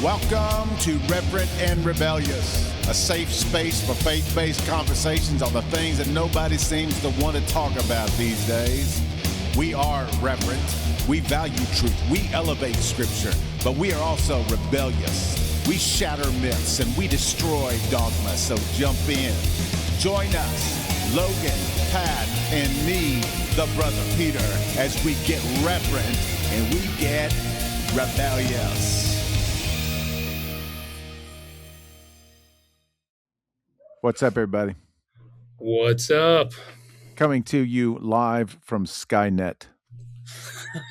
Welcome to Reverent and Rebellious, a safe space for faith-based conversations on the things that nobody seems to want to talk about these days. We are reverent, we value truth, we elevate scripture, but we are also rebellious. We shatter myths and we destroy dogma, so jump in. Join us, Logan, Pat, and me, the brother Peter, as we get reverent and we get rebellious. What's up, everybody? What's up? Coming to you live from Skynet.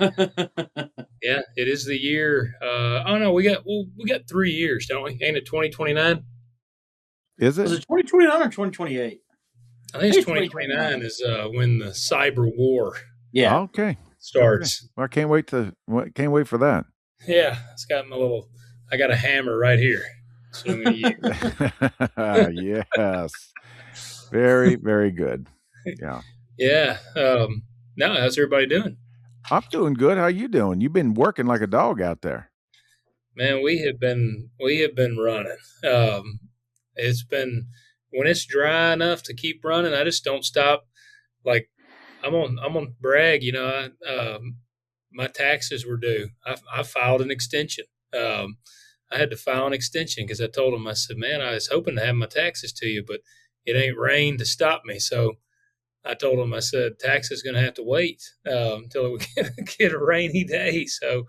Yeah, it is the year. Oh no, we got 3 years, don't we? Ain't it 2029? Is it? Was it 2029 or 2028? I think it's 2029 is when the cyber war Okay. starts. Well, I can't wait for that. Yeah, I got a hammer right here. So many years. Yes. Very, very good. Yeah. Yeah. Now, how's everybody doing? I'm doing good. How you doing? You've been working like a dog out there. Man, we have been running. It's been, when it's dry enough to keep running, I just don't stop. Like, I'm on brag, my taxes were due. I filed an extension. I had to file an extension because I told him, I said, man, I was hoping to have my taxes to you, but it ain't rain to stop me. So I told him, I said, tax is going to have to wait until we get a rainy day. So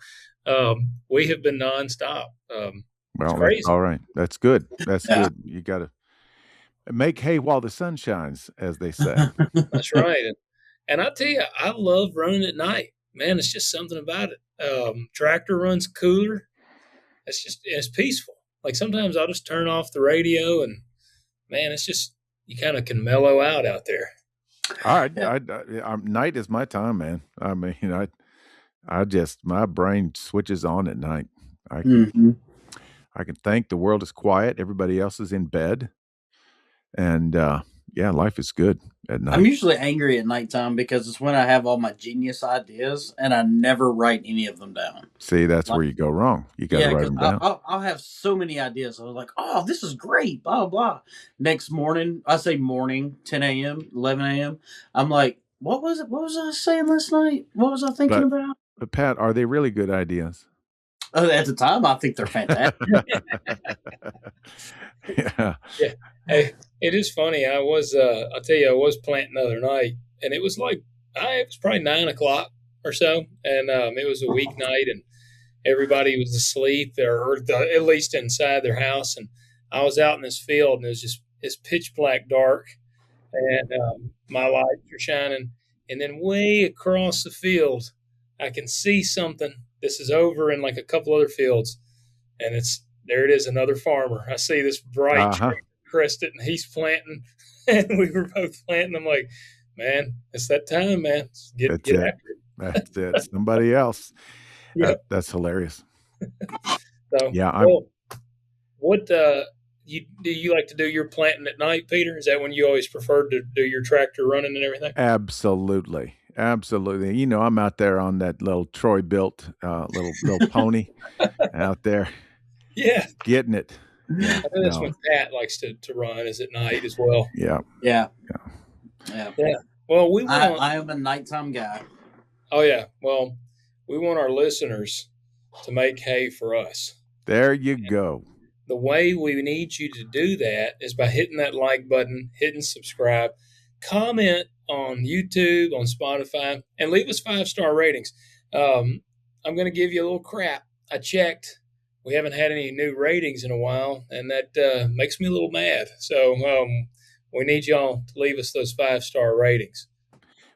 we have been nonstop. Well, crazy. That's all right. That's good. That's good. You got to make hay while the sun shines, as they say. That's right. And I tell you, I love running at night. Man, it's just something about it. Tractor runs cooler. It's peaceful. Like sometimes I'll just turn off the radio and man, it's just, you kind of can mellow out there. All right. Night is my time, man. I mean, my brain switches on at night. I can think the world is quiet. Everybody else is in bed. And, life is good at night. I'm usually angry at nighttime because it's when I have all my genius ideas and I never write any of them down. See, that's where you go wrong. You got to write them down. I'll have so many ideas. I was like, oh, this is great, blah, blah. Next morning, 10 a.m., 11 a.m., I'm like, what was it? What was I saying last night? What was I thinking about? But Pat, are they really good ideas? At the time, I think they're fantastic. Yeah. Hey, it is funny. I was planting the other night, and it was it was probably 9:00 or so, and it was a weeknight, and everybody was asleep, or at least inside their house, and I was out in this field, and it's pitch black dark, and my lights are shining, and then way across the field, I can see something. This is over in like a couple other fields, and there it is, another farmer. I see this bright tree crested, and he's planting, and we were both planting. I'm like, man, it's that time, man. Get after it. That's it. Somebody else. Yeah. That's hilarious. So, yeah. What do you like to do your planting at night, Peter? Is that when you always preferred to do your tractor running and everything? Absolutely. Absolutely. I'm out there on that little Troy built little pony out there. Yeah. Getting it. Yeah. I know that's when Pat likes to run is at night as well. Yeah. Yeah. Well, I am a nighttime guy. Oh yeah. Well, we want our listeners to make hay for us. There you go. The way we need you to do that is by hitting that like button, hitting subscribe, comment on YouTube, on Spotify, and leave us 5-star ratings. I'm going to give you a little crap. I checked. We haven't had any new ratings in a while, and that makes me a little mad. So we need y'all to leave us those 5-star ratings.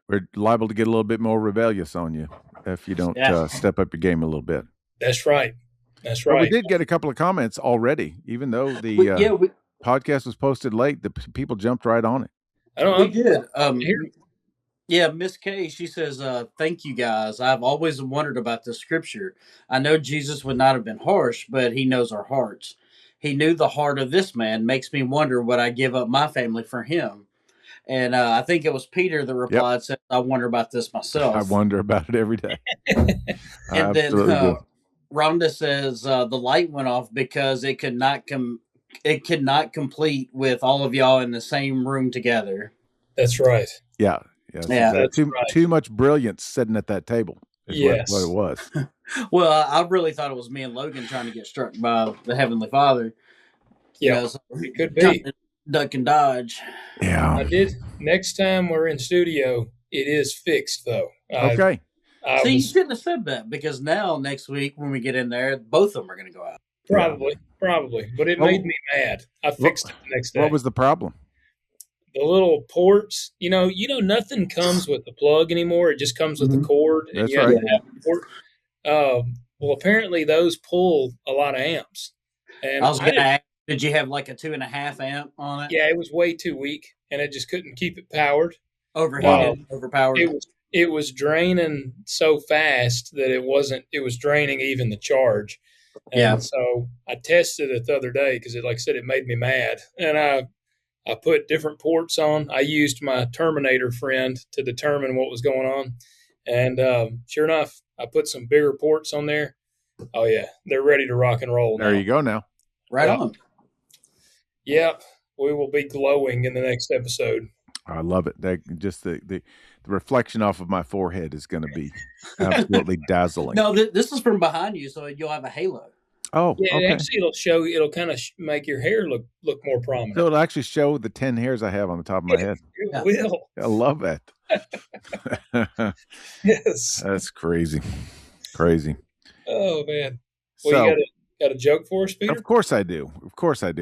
We're liable to get a little bit more rebellious on you if you don't step up your game a little bit. That's right. That's right. Well, we did get a couple of comments already, even though the podcast was posted late. The people jumped right on it. We did. Miss Kay, she says, thank you guys. I've always wondered about this scripture. I know Jesus would not have been harsh, but he knows our hearts. He knew the heart of this man. Makes me wonder, would I give up my family for him? And I think it was Peter that replied, said, I wonder about this myself. I wonder about it every day. And then Rhonda says the light went off because it could not complete with all of y'all in the same room together. That's right. Yeah. Yeah. That's Too, right. too much brilliance sitting at that table is Yes. what it was. Well, I really thought it was me and Logan trying to get struck by the Heavenly Father. Yeah, So it could be. Duck and dodge. Yeah. I did. Next time we're in studio, it is fixed, though. Okay. See, you shouldn't have said that, because now next week when we get in there, both of them are going to go out. Probably. But it made me mad. I fixed it the next day. What was the problem? The little ports, nothing comes with the plug anymore. It just comes with the cord. And That's you have right. to have the port. Well, apparently those pull a lot of amps. And I was going to ask, did you have like a 2.5 amp on it? Yeah, it was way too weak, and it just couldn't keep it powered. Overheated, overpowered. It was draining so fast that it was draining even the charge. And so I tested it the other day because, like I said, it made me mad. And I put different ports on. I used my Terminator friend to determine what was going on. And sure enough, I put some bigger ports on there. Oh, yeah, they're ready to rock and roll now. There you go now. Right on. Yep, we will be glowing in the next episode. I love it. Just the reflection off of my forehead is going to be absolutely dazzling. No, this is from behind you, so you'll have a halo. Oh, yeah. Okay. Actually, it'll kind of make your hair look more prominent. So it'll actually show the 10 hairs I have on the top of my head. It will. I love that. Yes. That's crazy. Crazy. Oh man. Well, So, you got a joke for us, Peter? Of course I do.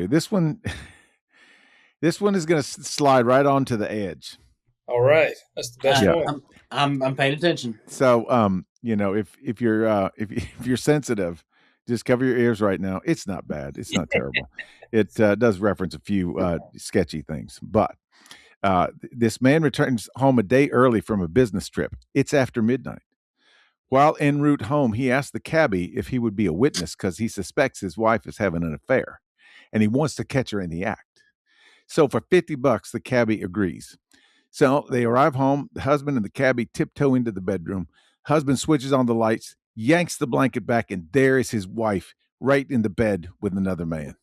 This one is going to slide right onto the edge. All right. That's the best one. I'm paying attention. So, if you're sensitive, just cover your ears right now. It's not bad. It's not terrible. It does reference a few sketchy things, but this man returns home a day early from a business trip. It's after midnight. While en route home, he asked the cabbie if he would be a witness because he suspects his wife is having an affair, and he wants to catch her in the act. So for $50, the cabbie agrees. So they arrive home. The husband and the cabbie tiptoe into the bedroom. Husband switches on the lights, yanks the blanket back, and there is his wife right in the bed with another man.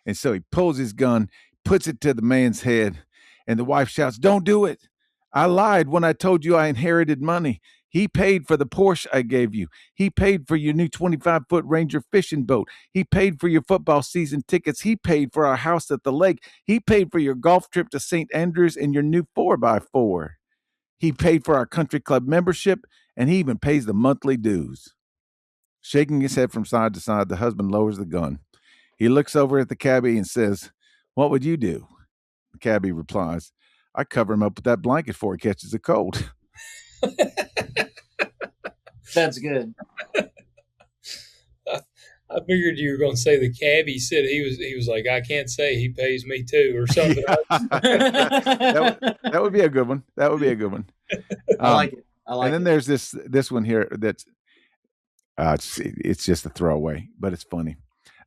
And so he pulls his gun, puts it to the man's head, and the wife shouts, "Don't do it. I lied when I told you I inherited money. He paid for the Porsche I gave you. He paid for your new 25-foot Ranger fishing boat. He paid for your football season tickets. He paid for our house at the lake. He paid for your golf trip to St. Andrews and your new 4x4. He paid for our country club membership, and he even pays the monthly dues." Shaking his head from side to side, the husband lowers the gun. He looks over at the cabbie and says, "What would you do?" The cabbie replies, "I cover him up with that blanket before he catches a cold." That's good. I figured you were going to say the cabbie said he was like, "I can't say he pays me too," or something. That would be a good one. I like it. And then there's this one here that's it's just a throwaway, but it's funny.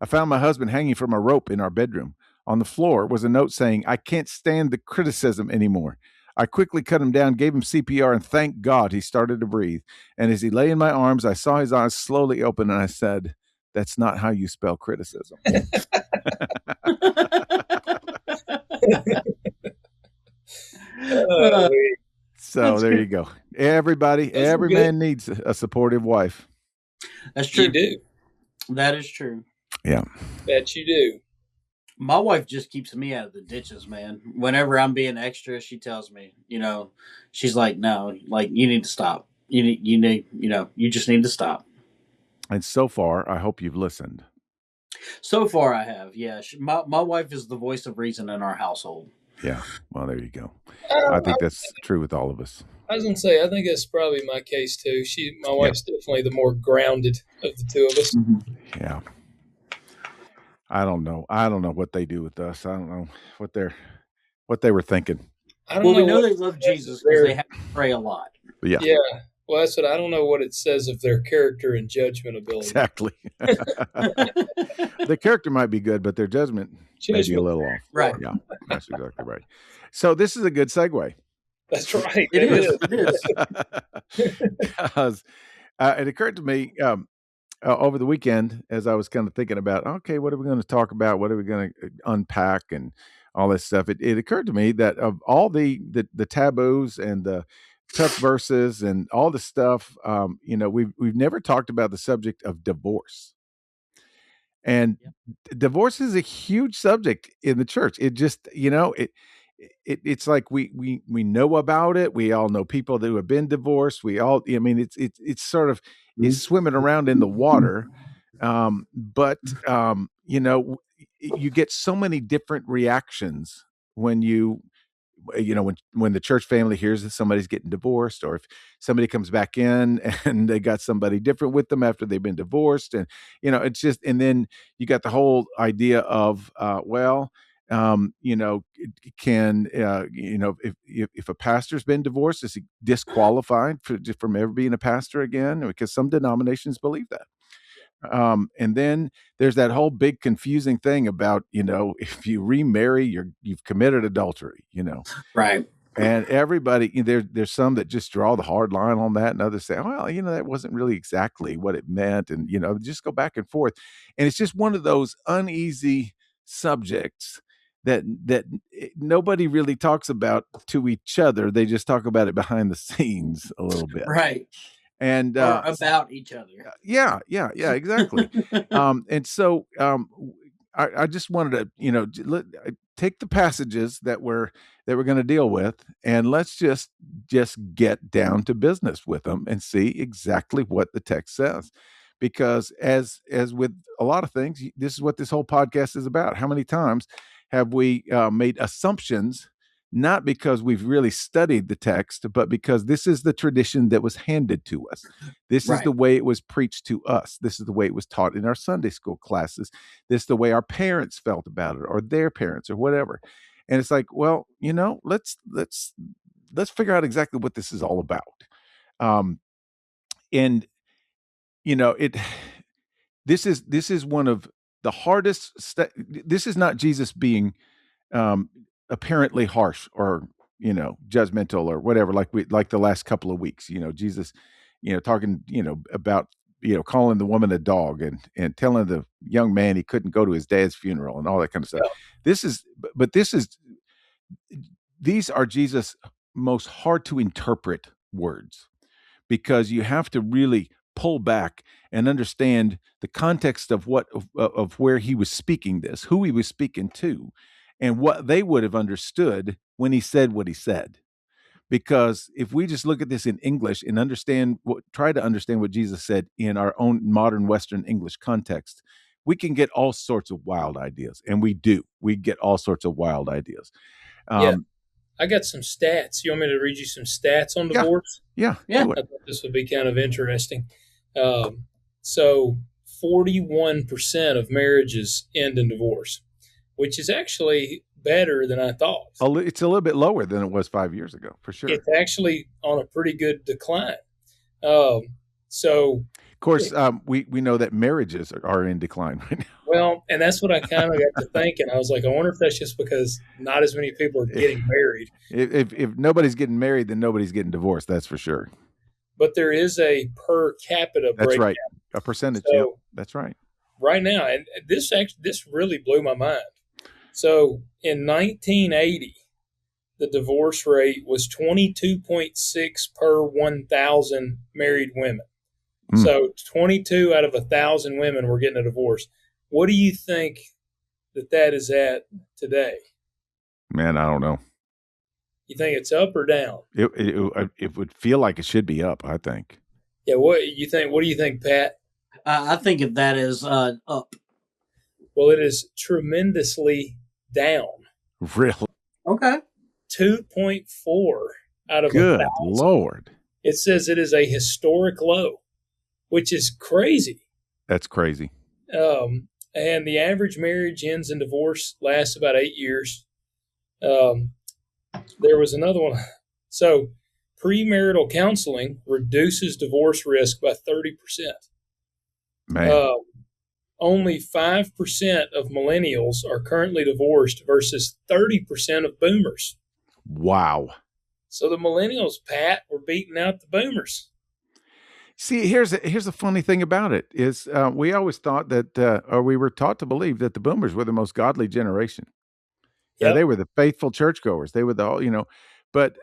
I found my husband hanging from a rope in our bedroom. On the floor was a note saying, "I can't stand the criticism anymore." I quickly cut him down, gave him CPR, and thank God he started to breathe. And as he lay in my arms, I saw his eyes slowly open, and I said, "That's not how you spell criticism." So there you go. Everybody, every man needs a supportive wife. That's true. You do. That is true. Yeah. Bet you do. My wife just keeps me out of the ditches, man. Whenever I'm being extra, she tells me, she's like, "No, like you need to stop. You just need to stop." And so far, I hope you've listened. So far, I have. Yeah, my wife is the voice of reason in our household. Yeah. Well, there you go. I think that's true with all of us. I was going to say, I think that's probably my case too. My wife's definitely the more grounded of the two of us. Mm-hmm. Yeah. I don't know what they do with us. I don't know what they were thinking. We know they love Jesus because they have to pray a lot. Yeah. Yeah. Well, that's what I don't know what it says of their character and judgment ability. Exactly. The character might be good, but their judgment may be a little off. Right. Yeah, that's exactly right. So this is a good segue. That's right. It is. Because it occurred to me, over the weekend, as I was kind of thinking about, okay, what are we going to talk about? What are we going to unpack and all this stuff? It occurred to me that of all the taboos and the tough verses and all the stuff, we've never talked about the subject of divorce. And divorce is a huge subject in the church. It just, it's like we know about it. We all know people who have been divorced. We all, I mean, it's sort of is swimming around in the water. But you get so many different reactions when when the church family hears that somebody's getting divorced, or if somebody comes back in and they got somebody different with them after they've been divorced. And, it's just, and then you got the whole idea of, can, if a pastor's been divorced, is he disqualified from ever being a pastor again? Because some denominations believe that. And then there's that whole big confusing thing about, if you remarry, you've committed adultery, Right. And everybody, there's some that just draw the hard line on that, and others say, well, that wasn't really exactly what it meant. And, just go back and forth. And it's just one of those uneasy subjects that nobody really talks about to each other. They just talk about it behind the scenes a little bit. Right. And or about each other. Yeah, exactly. And so I just wanted to, take the passages that we're going to deal with, and let's just get down to business with them and see exactly what the text says. Because as with a lot of things, this is what this whole podcast is about. How many times have we made assumptions, not because we've really studied the text, but because this is the tradition that was handed to us. This is the way it was preached to us. This is the way it was taught in our Sunday school classes. This is the way our parents felt about it, or their parents, or whatever. And it's like, well, let's figure out exactly what this is all about. And this is one of the hardest. This is not Jesus being apparently harsh or judgmental or whatever, like the last couple of weeks. Jesus talking about calling the woman a dog and telling the young man he couldn't go to his dad's funeral and all that kind of stuff. These are Jesus' most hard to interpret words, because you have to really pull back and understand the context of where he was speaking this, who he was speaking to, and what they would have understood when he said what he said. Because if we just look at this in English and try to understand what Jesus said in our own modern Western English context, we can get all sorts of wild ideas. And we get all sorts of wild ideas. I got some stats. You want me to read you some stats on divorce? Yeah. I thought this would be kind of interesting. So 41% of marriages end in divorce, which is actually better than I thought. It's a little bit lower than it was 5 years ago, for sure. It's actually on a pretty good decline. Of course, we know that marriages are in decline right now. Well, and that's what I kind of got to thinking. I was like, I wonder if that's just because not as many people are getting married. If nobody's getting married, then nobody's getting divorced. That's for sure. But there is a per capita breakdown. That's right. A percentage. So, that's right. Right now, and this really blew my mind. So in 1980, the divorce rate was 22.6 per 1,000 married women. So 22 out of 1,000 women were getting a divorce. What do you think that is at today? Man, I don't know. You think it's up or down? It would feel like it should be up, I think. Yeah, what do you think, Pat? I think that is up. Well, it is tremendously down. Really? Okay. 2.4 out of 1,000. Good Lord. It says it is a historic low, which is crazy. That's crazy. And the average marriage ends in divorce lasts about 8 years. There was another one. So premarital counseling reduces divorce risk by 30%. Man. Only 5% of millennials are currently divorced versus 30% of boomers. Wow. So the millennials, Pat, were beating out the boomers. See, here's a funny thing about it is we always thought that, or we were taught to believe that the boomers were the most godly generation. Yep. They were the faithful churchgoers. They were but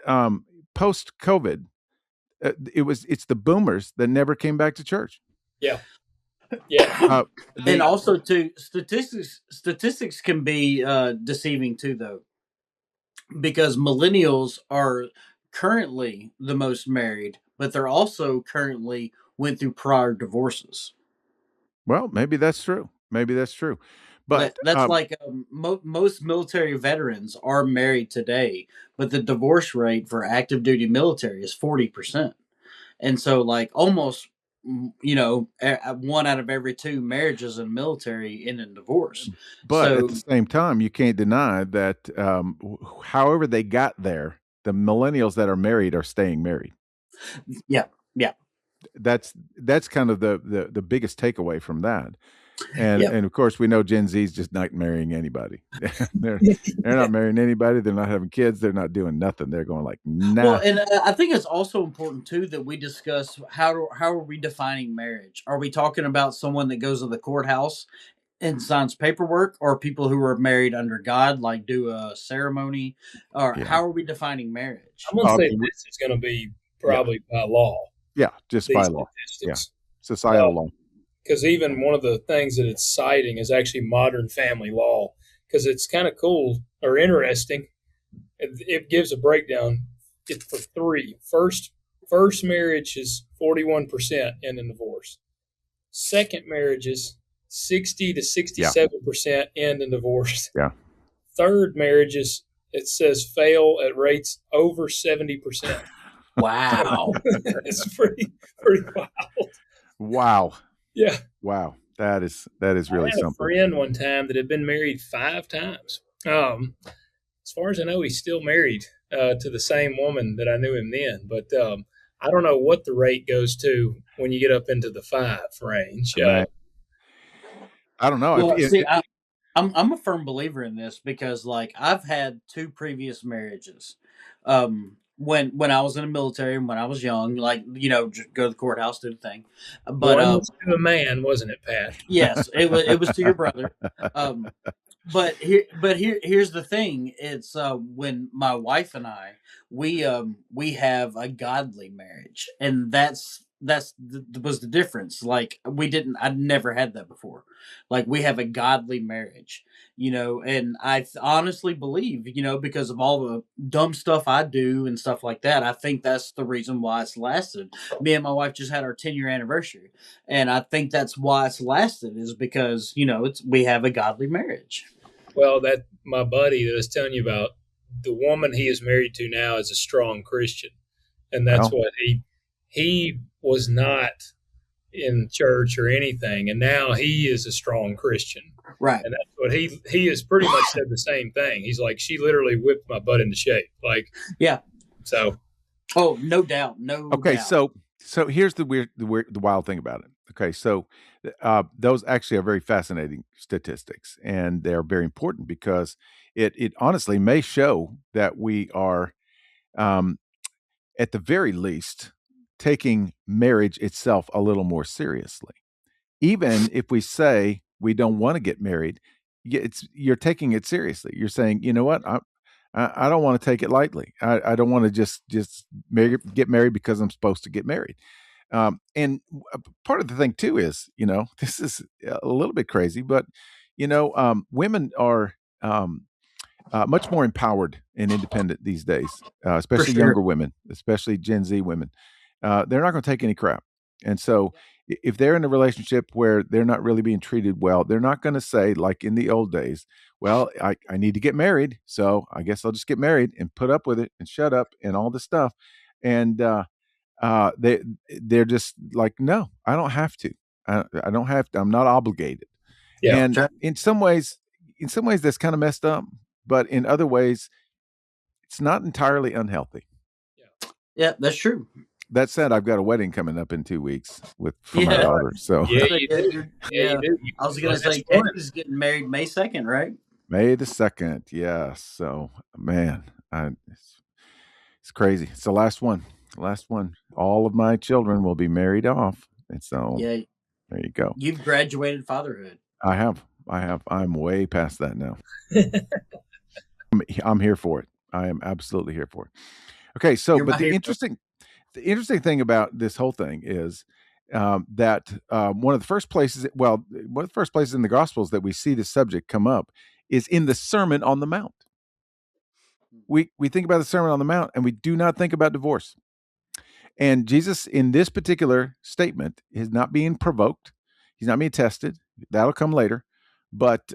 post COVID, it's the boomers that never came back to church. Yeah. Yeah. And also, too, statistics can be deceiving too, though, because millennials are currently the most married, but they're also currently went through prior divorces. Well, maybe that's true. But That's like most military veterans are married today, but the divorce rate for active duty military is 40%. And so, like, almost, one out of every two marriages in the military end in divorce. But So, at the same time, you can't deny that however they got there, the millennials that are married are staying married. yeah. That's kind of the biggest takeaway from that. And Yep. and of course we know Gen Z's just not marrying anybody. they're not marrying anybody. They're not having kids. They're not doing nothing. They're going like, nah. Well, and I think it's also important too that we discuss how are we defining marriage? Are we talking about someone that goes to the courthouse and signs paperwork, or people who are married under God, like do a ceremony, or Yeah. how are we defining marriage? I'm gonna say this is gonna be probably by law. Yeah, just by law. Yeah, societal law. Because even one of the things that it's citing is actually modern family law, because it's kind of cool or interesting. It gives a breakdown. It's for three. First marriage is 41% end in divorce. Second marriages, 60 to 67% end in divorce. Yeah. Third marriages, it says fail at rates over 70%. Wow. It's pretty wild. Wow. Yeah. Wow. That is really I had something. a friend one time that had been married 5 times. As far as I know, he's still married to the same woman that I knew him then. But I don't know what the rate goes to when you get up into the 5 range. I don't know. Well, see, I'm a firm believer in this because, like, I've had 2 previous marriages. When I was in the military and when I was young, like, just go to the courthouse, do the thing. But one was to a man, wasn't it, Pat? Yes, it was to your brother. But here's the thing. It's when my wife and I we have a godly marriage, and was the difference. Like, I'd never had that before. Like, we have a godly marriage, and I honestly believe, because of all the dumb stuff I do and stuff like that, I think that's the reason why it's lasted. Me and my wife just had our 10-year anniversary, and I think that's why it's lasted, is because we have a godly marriage. Well, that my buddy that I was telling you about, the woman he is married to now is a strong Christian, and that's what he was not in church or anything, and now he is a strong Christian, right? And that's what he has pretty much said the same thing. He's like, she literally whipped my butt into shape, like, yeah. So, oh, no doubt, okay, doubt. So here's the wild thing about it. Okay, so those actually are very fascinating statistics, and they're very important because it honestly may show that we are, at the very least, taking marriage itself a little more seriously. Even if we say we don't want to get married, you're taking it seriously. You're saying, you know what, I don't want to take it lightly. I don't want to just get married because I'm supposed to get married. And part of the thing too is, this is a little bit crazy, but women are much more empowered and independent these days, especially younger women, especially Gen Z women. They're not going to take any crap. And so if they're in a relationship where they're not really being treated well, they're not going to say, like in the old days, well, I need to get married, so I guess I'll just get married and put up with it and shut up and all this stuff. And they're just like, no, I don't have to. I don't have to. I'm not obligated. Yeah. And in some ways that's kind of messed up, but in other ways, it's not entirely unhealthy. Yeah, that's true. That said, I've got a wedding coming up in 2 weeks for my daughter. So you do. I was going to say, Katie's getting married May 2nd, right? May the 2nd. Yeah. So, man, it's crazy. It's the last one. last one. All of my children will be married off, and so Yeah, there you go. you've graduated fatherhood. I have. I'm way past that now. I'm here for it. I am absolutely here for it. Okay, so You're but my the hero. interesting thing about this whole thing is that one of the first places in the Gospels that we see this subject come up is in the Sermon on the Mount. We think about the Sermon on the Mount and we do not think about divorce. And Jesus, in this particular statement, is not being provoked. He's not being tested. That'll come later. But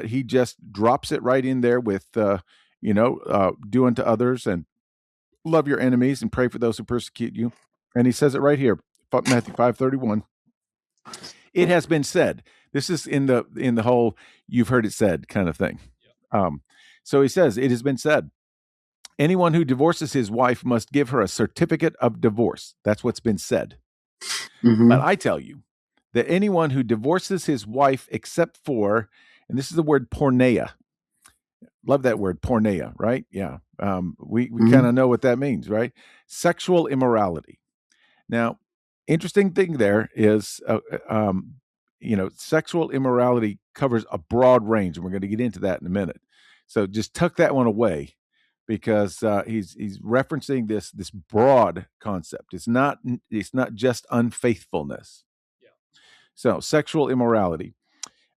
he just drops it right in there with do unto others and love your enemies and pray for those who persecute you. And he says it right here, Matthew 5:31. It has been said. This is in the whole "you've heard it said" kind of thing. So he says, it has been said, anyone who divorces his wife must give her a certificate of divorce. That's what's been said. Mm-hmm. But I tell you that anyone who divorces his wife except for, and this is the word porneia. Love that word, porneia, right? Yeah. We kind of know what that means, right? Sexual immorality. Now, interesting thing there is, sexual immorality covers a broad range, and we're going to get into that in a minute. So just tuck that one away, because he's referencing this broad concept. It's not just unfaithfulness. Yeah. So sexual immorality.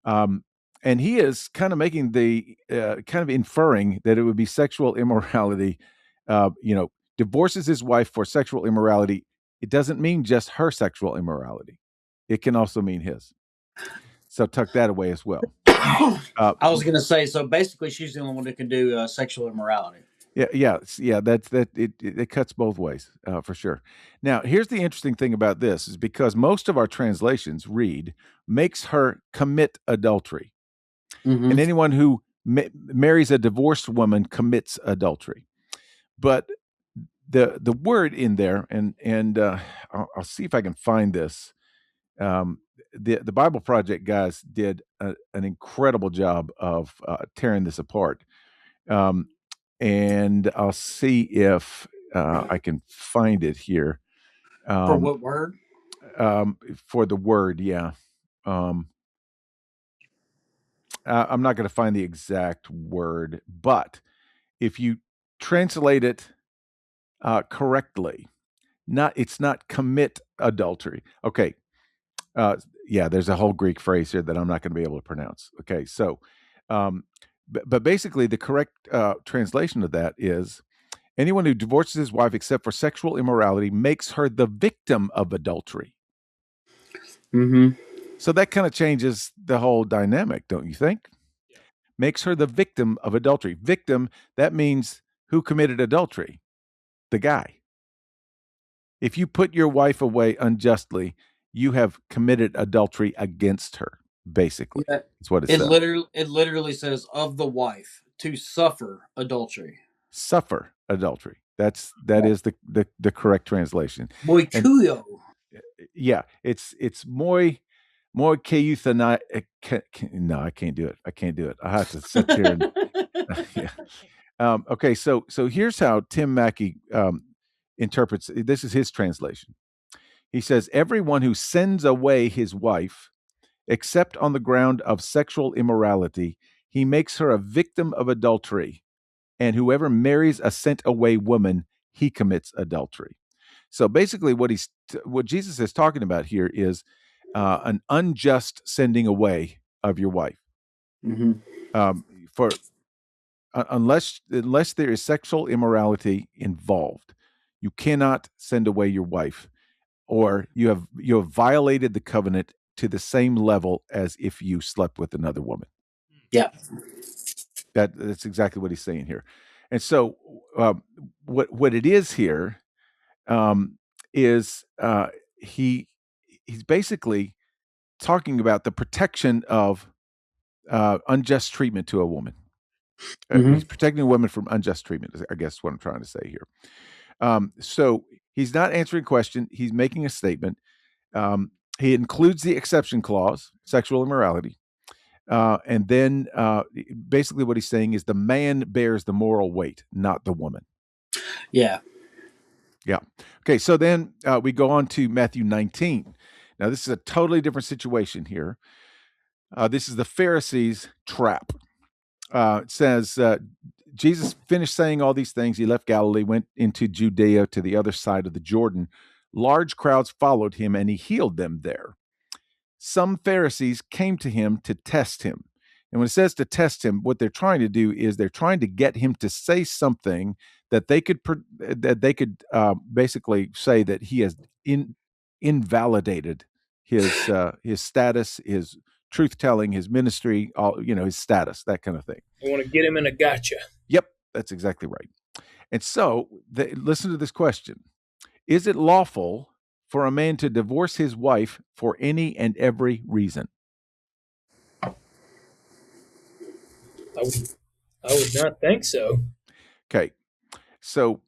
And he is kind of making the kind of inferring that it would be sexual immorality. Divorces his wife for sexual immorality. It doesn't mean just her sexual immorality. It can also mean his. So tuck that away as well. I was going to say, so basically, she's the only one that can do sexual immorality. Yeah. It cuts both ways for sure. Now, here's the interesting thing about this is because most of our translations read makes her commit adultery. Mm-hmm. And anyone who marries a divorced woman commits adultery. But the word in there, and I'll see if I can find this. The Bible Project guys did an incredible job of tearing this apart. And I'll see if I can find it here. For what word? For the word, yeah. I'm not going to find the exact word, but if you translate it correctly, it's not commit adultery. Okay. There's a whole Greek phrase here that I'm not going to be able to pronounce. Okay. So, but basically the correct translation of that is anyone who divorces his wife except for sexual immorality makes her the victim of adultery. Mm-hmm. So that kind of changes the whole dynamic, don't you think? Yeah. Makes her the victim of adultery. Victim, that means who committed adultery? The guy. If you put your wife away unjustly, you have committed adultery against her, basically. Yeah. That's what it says. It literally says of the wife to suffer adultery. Suffer adultery. That is the correct translation. Muy cuyo. Yeah, it's muy keuthanai. No, I can't do it. I have to sit here and yeah. Okay, so here's how Tim Mackey interprets. This is his translation. He says, everyone who sends away his wife, except on the ground of sexual immorality, he makes her a victim of adultery. And whoever marries a sent away woman, he commits adultery. So basically what Jesus is talking about here is an unjust sending away of your wife. Mm-hmm. Unless there is sexual immorality involved, you cannot send away your wife, or you have violated the covenant to the same level as if you slept with another woman. Yeah, that's exactly what he's saying here. And so, what it is here is he's basically talking about the protection of unjust treatment to a woman. Mm-hmm. He's protecting a woman from unjust treatment, I guess is what I'm trying to say here. So he's not answering a question. He's making a statement. He includes the exception clause, sexual immorality. And then basically what he's saying is the man bears the moral weight, not the woman. Yeah. Yeah. Okay. So then we go on to Matthew 19. Now, this is a totally different situation here. This is the Pharisees' trap. It says, Jesus finished saying all these things. He left Galilee, went into Judea to the other side of the Jordan. Large crowds followed him, and he healed them there. Some Pharisees came to him to test him. And when it says to test him, what they're trying to do is they're trying to get him to say something that they could basically say that he has invalidated his status, his truth telling, his ministry, his status, that kind of thing. You want to get him in a gotcha. Yep, that's exactly right. And so, listen to this question: is it lawful for a man to divorce his wife for any and every reason? I would not think so. Okay, so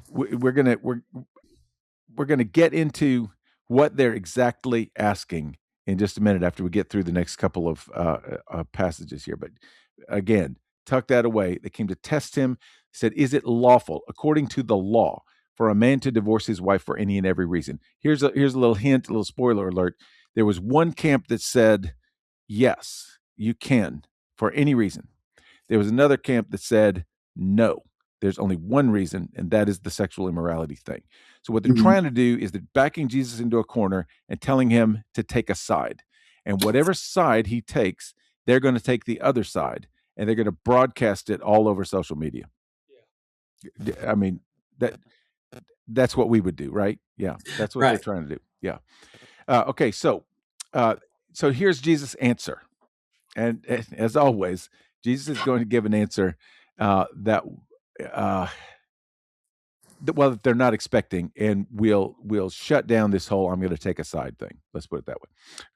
we're gonna get into what they're exactly asking in just a minute after we get through the next couple of passages here. But again, tuck that away. They came to test him. Said, "Is it lawful, according to the law, for a man to divorce his wife for any and every reason?" Here's a little hint, a little spoiler alert. There was one camp that said, "Yes, you can for any reason." There was another camp that said, "No, there's only one reason, and that is the sexual immorality thing." So what they're trying to do is they're backing Jesus into a corner and telling him to take a side. And whatever side he takes, they're going to take the other side, and they're going to broadcast it all over social media. Yeah. I mean, that's what we would do, right? Yeah, that's what they're trying to do. Yeah. Okay, so here's Jesus' answer. And as always, Jesus is going to give an answer that they're not expecting, and we'll shut down this whole "I'm going to take a side" thing. Let's put it that way.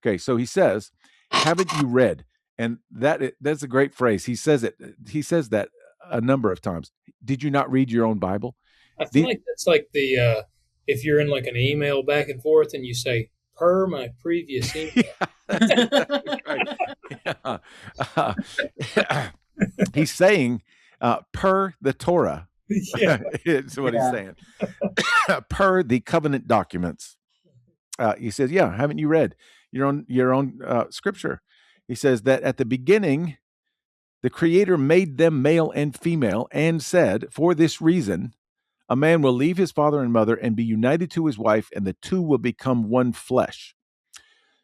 Okay, so he says, "Haven't you read?" And that's a great phrase. He says it. He says that a number of times. Did you not read your own Bible? I feel like that's like the if you're in like an email back and forth and you say, "Per my previous email." Yeah, that's exactly right. Yeah. He's saying, per the Torah. Yeah. Is what he's saying. Per the covenant documents. He says, "Yeah, haven't you read your own scripture?" He says that at the beginning, the Creator made them male and female, and said, "For this reason, a man will leave his father and mother and be united to his wife, and the two will become one flesh.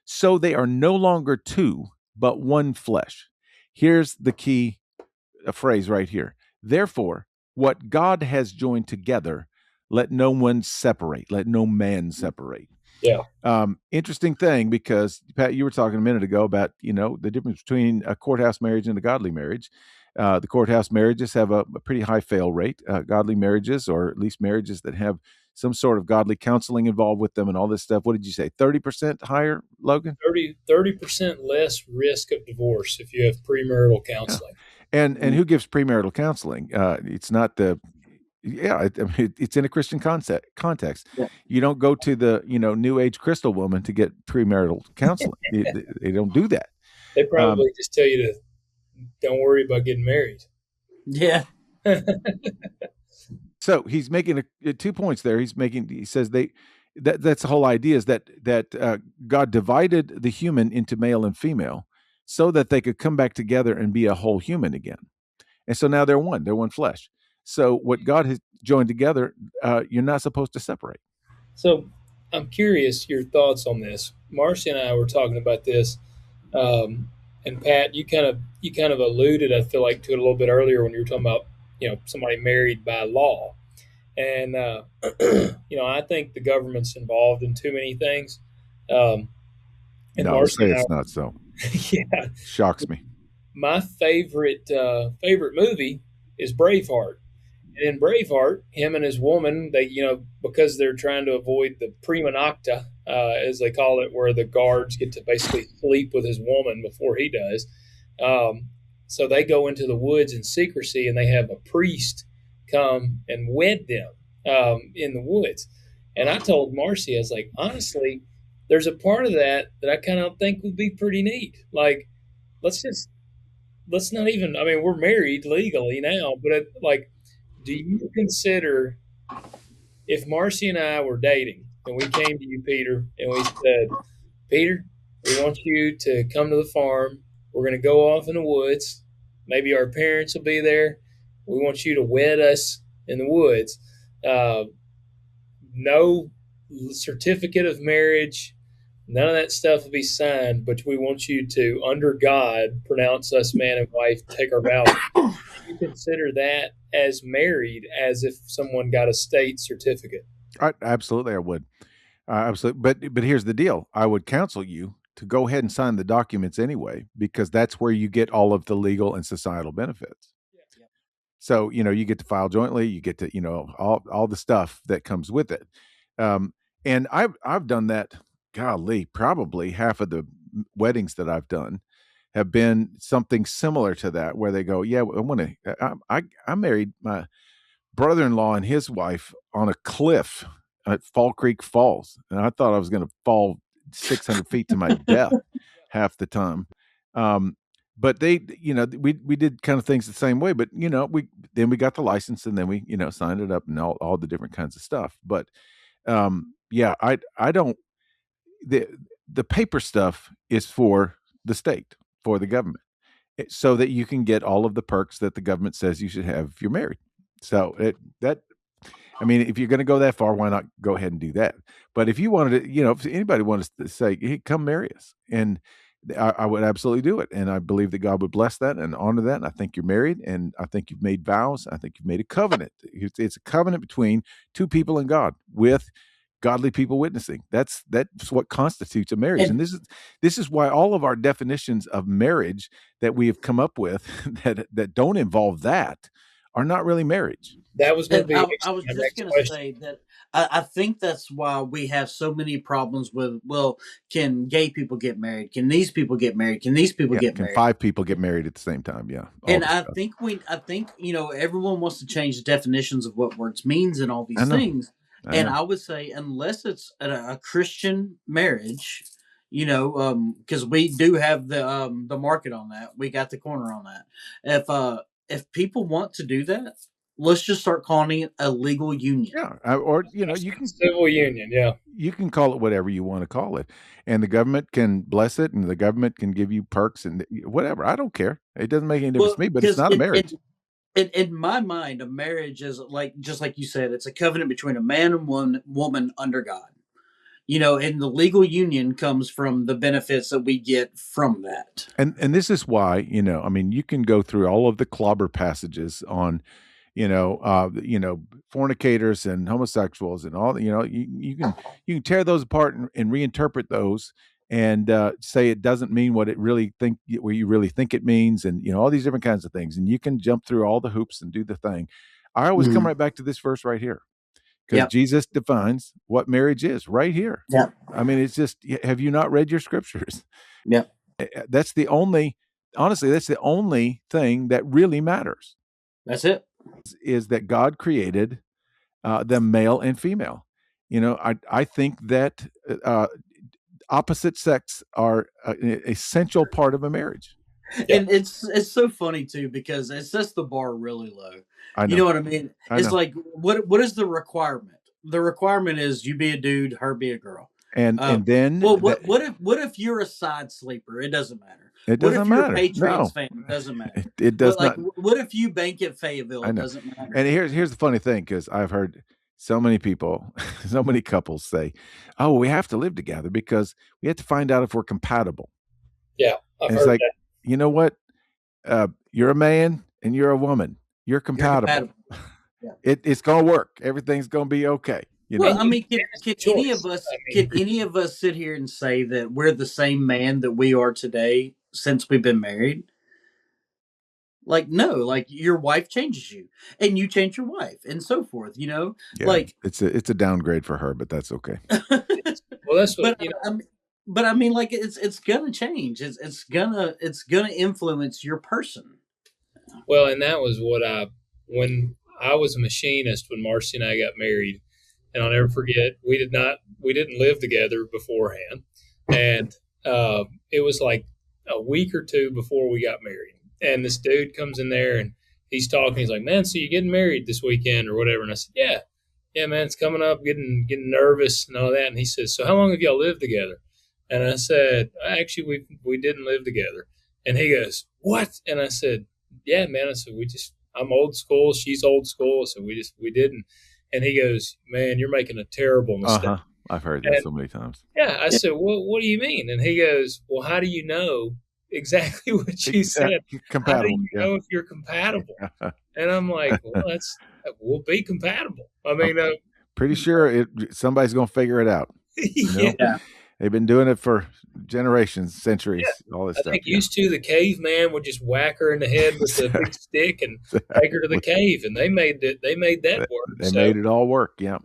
So they are no longer two, but one flesh." Here's the key phrase right here. "Therefore, what God has joined together, let no one separate, let no man separate." Yeah. Interesting thing, because Pat, you were talking a minute ago about the difference between a courthouse marriage and a godly marriage. The courthouse marriages have a pretty high fail rate. Godly marriages, or at least marriages that have some sort of godly counseling involved with them and all this stuff. What did you say? 30% higher, Logan? 30% less risk of divorce if you have premarital counseling. Yeah. And who gives premarital counseling? It's not the. Yeah, it's in a Christian context. Yeah. You don't go to the New Age crystal woman to get premarital counseling. They don't do that. They probably just tell you to don't worry about getting married. Yeah. So he's making 2 points there. He says that's the whole idea, is that God divided the human into male and female so that they could come back together and be a whole human again. And so now they're one flesh. So what God has joined together, you're not supposed to separate. So I'm curious your thoughts on this. Marcy and I were talking about this, and Pat, you kind of alluded, I feel like, to it a little bit earlier when you were talking about somebody married by law, and I think the government's involved in too many things. And No, Marcy say it's not so. Yeah, Shocks me. my favorite movie is Braveheart. And in Braveheart, him and his woman, they, because they're trying to avoid the prima nocta, as they call it, where the guards get to basically sleep with his woman before he does. So they go into the woods in secrecy, and they have a priest come and wed them in the woods. And I told Marcy, I was like, honestly, there's a part of that I kind of think would be pretty neat. Like, let's not even, I mean, we're married legally now, but do you consider if Marcy and I were dating and we came to you, Peter, and we said, Peter, we want you to come to the farm. We're going to go off in the woods. Maybe our parents will be there. We want you to wed us in the woods. Uh, no certificate of marriage, none of that stuff will be signed, but we want you to, under God, pronounce us man and wife, take our vows. You consider that as married as if someone got a state certificate? Absolutely, I would. Absolutely. But here's the deal. I would counsel you to go ahead and sign the documents anyway, because that's where you get all of the legal and societal benefits. Yeah. So, you get to file jointly, you get to, all the stuff that comes with it. And I've done that, golly, probably half of the weddings that I've done have been something similar to that, where they go, yeah, I married my brother-in-law and his wife on a cliff at Fall Creek Falls, and I thought I was going to fall 600 feet to my death half the time. But they, we did kind of things the same way, but we got the license, and then we, signed it up, and all the different kinds of stuff. But yeah, I don't, the paper stuff is for the state, for the government, so that you can get all of the perks that the government says you should have if you're married. So if you're going to go that far, why not go ahead and do that? But if you wanted to, if anybody wanted to say, hey, come marry us, and I would absolutely do it. And I believe that God would bless that and honor that. And I think you're married, and I think you've made vows. I think you've made a covenant. It's a covenant between two people and God, with godly people witnessing. That's what constitutes a marriage. And this is why all of our definitions of marriage that we have come up with that don't involve that are not really marriage. That was going to be. I was just going to say that I think that's why we have so many problems with, well, can gay people get married? Can these people get married? Can these people get married? Can 5 people get married at the same time? Yeah. And I think everyone wants to change the definitions of what words means and all these things. And I would say, unless it's a Christian marriage, because we do have the market on that, we got the corner on that. If people want to do that, let's just start calling it a legal union. Yeah, or you can civil union. Yeah, you can call it whatever you want to call it, and the government can bless it, and the government can give you perks and whatever. I don't care. It doesn't make any difference to me. But it's not a marriage. In my mind, a marriage is just like you said, it's a covenant between a man and one woman under God. And the legal union comes from the benefits that we get from that. And this is why, you can go through all of the clobber passages on, fornicators and homosexuals and all. You can tear those apart and reinterpret those and say it doesn't mean what you really think it means, and all these different kinds of things. And you can jump through all the hoops and do the thing. I always come right back to this verse right here. Because Jesus defines what marriage is right here. Yeah. It's just, have you not read your scriptures? Yeah. That's the only thing that really matters. That's it. Is that God created them male and female. I think that opposite sex are an essential part of a marriage. Yeah. And it's so funny too, because it sets the bar really low. You know what I mean? It's like, what is the requirement? The requirement is you be a dude, her be a girl. And then, well, what if you're a side sleeper? It doesn't matter. It doesn't matter. What if you're a Patriots fan? It doesn't matter. It does not. What if you bank at Fayetteville? It doesn't matter. And here's the funny thing, because I've heard so many people, so many couples say, "Oh, we have to live together because we have to find out if we're compatible." Yeah, I've heard that. You know what? You're a man and you're a woman. You're compatible. Yeah. It's going to work. Everything's going to be okay. Well, can any of us sit here and say that we're the same man that we are today since we've been married? No, your wife changes you, and you change your wife, and so forth. Yeah, it's a downgrade for her, but that's okay. Well, that's what But it's gonna change. It's gonna influence your person. Well, and that was when I was a machinist when Marcy and I got married, and I'll never forget, we didn't live together beforehand, and it was like a week or two before we got married, and this dude comes in there and he's talking. He's like, "Man, so you're getting married this weekend or whatever?" And I said, "Yeah." yeah, man, it's coming up, getting nervous and all that. And he says, so how long have y'all lived together? And I said, actually, we didn't live together. And he goes, what? And I said, yeah, man. I said, I'm old school. She's old school. So we didn't. And he goes, man, you're making a terrible mistake. I've heard that so many times. Yeah. I said, well, what do you mean? And he goes, well, how do you know exactly what you said? Compatible. How do you know if you're compatible? And I'm like, well, we'll be compatible. I mean, pretty sure somebody's going to figure it out. Yeah. They've been doing it for generations, centuries, all this stuff. I think used to the caveman would just whack her in the head with a big stick and take her to the cave, and they made that work. They made it all work. Yeah.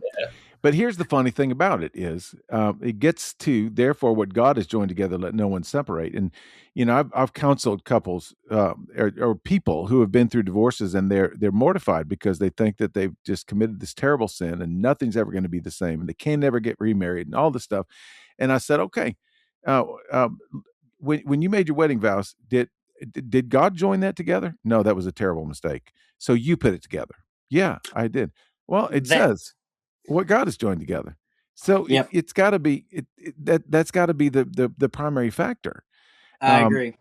But here's the funny thing about it is it gets to, therefore, what God has joined together, let no one separate. And, I've counseled couples or people who have been through divorces, and they're mortified because they think that they've just committed this terrible sin and nothing's ever going to be the same, and they can never get remarried and all this stuff. And I said, okay, when you made your wedding vows, did God join that together? No, that was a terrible mistake. So you put it together. Yeah, I did. Well, it says what God has joined together. So it's got to be that's got to be the primary factor. I agree.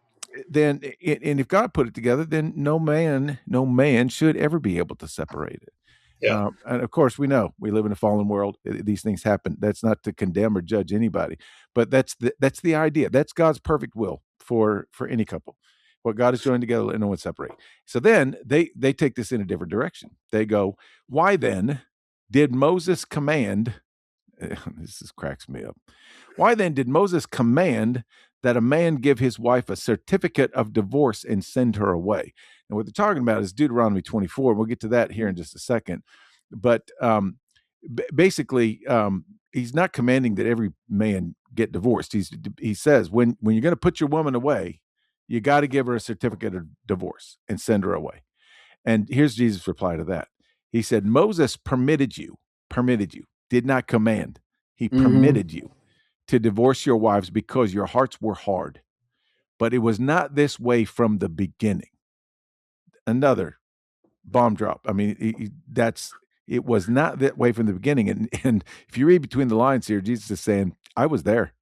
Then, and if God put it together, then no man should ever be able to separate it. Yeah. And of course, we know we live in a fallen world. These things happen. That's not to condemn or judge anybody, but that's the idea. That's God's perfect will for any couple. What God has joined together, let no one separate. So then they take this in a different direction. They go, why then did Moses command? This cracks me up. Why then did Moses command that a man give his wife a certificate of divorce and send her away? And what they're talking about is Deuteronomy 24. We'll get to that here in just a second. But basically, he's not commanding that every man get divorced. He says when you're going to put your woman away, you got to give her a certificate of divorce and send her away. And here's Jesus' reply to that. He said, Moses permitted you, did not command. He permitted you to divorce your wives because your hearts were hard. But it was not this way from the beginning. Another bomb drop. I mean, it was not that way from the beginning. And if you read between the lines here, Jesus is saying, I was there.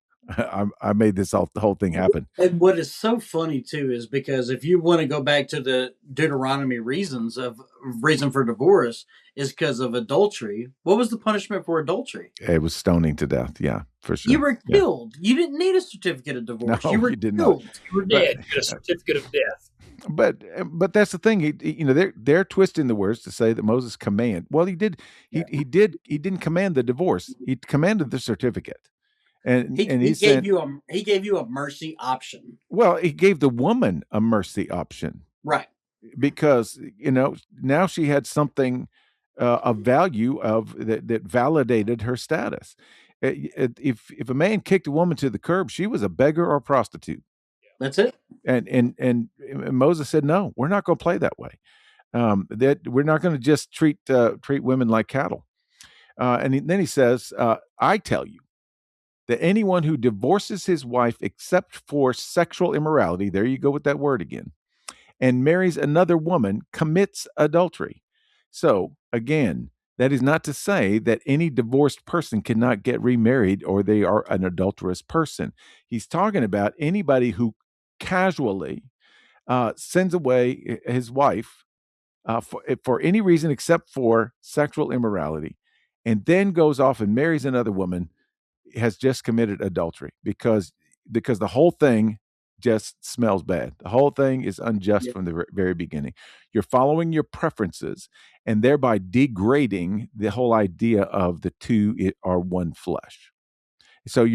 I made the whole thing happen. And what is so funny too is because if you want to go back to the Deuteronomy reason for divorce is because of adultery. What was the punishment for adultery? It was stoning to death. Yeah, for sure. You were killed. You didn't need a certificate of divorce. No, you were did killed. not. You were dead. You got a certificate of death. But that's the thing. They're twisting the words to say that Moses command. Well, he did. He didn't command the divorce. He commanded the certificate. And he gave you a mercy option. Well, he gave the woman a mercy option, right? Because now she had something of value that validated her status. If a man kicked a woman to the curb, she was a beggar or a prostitute. That's it. And Moses said, no, we're not going to play that way. That we're not going to just treat women like cattle. And then he says, I tell you, that anyone who divorces his wife except for sexual immorality, there you go with that word again, and marries another woman commits adultery. So again, that is not to say that any divorced person cannot get remarried or they are an adulterous person. He's talking about anybody who casually sends away his wife for any reason except for sexual immorality, and then goes off and marries another woman, has just committed adultery because the whole thing just smells bad. The whole thing is unjust from the very beginning. You're following your preferences and thereby degrading the whole idea of the two are one flesh. So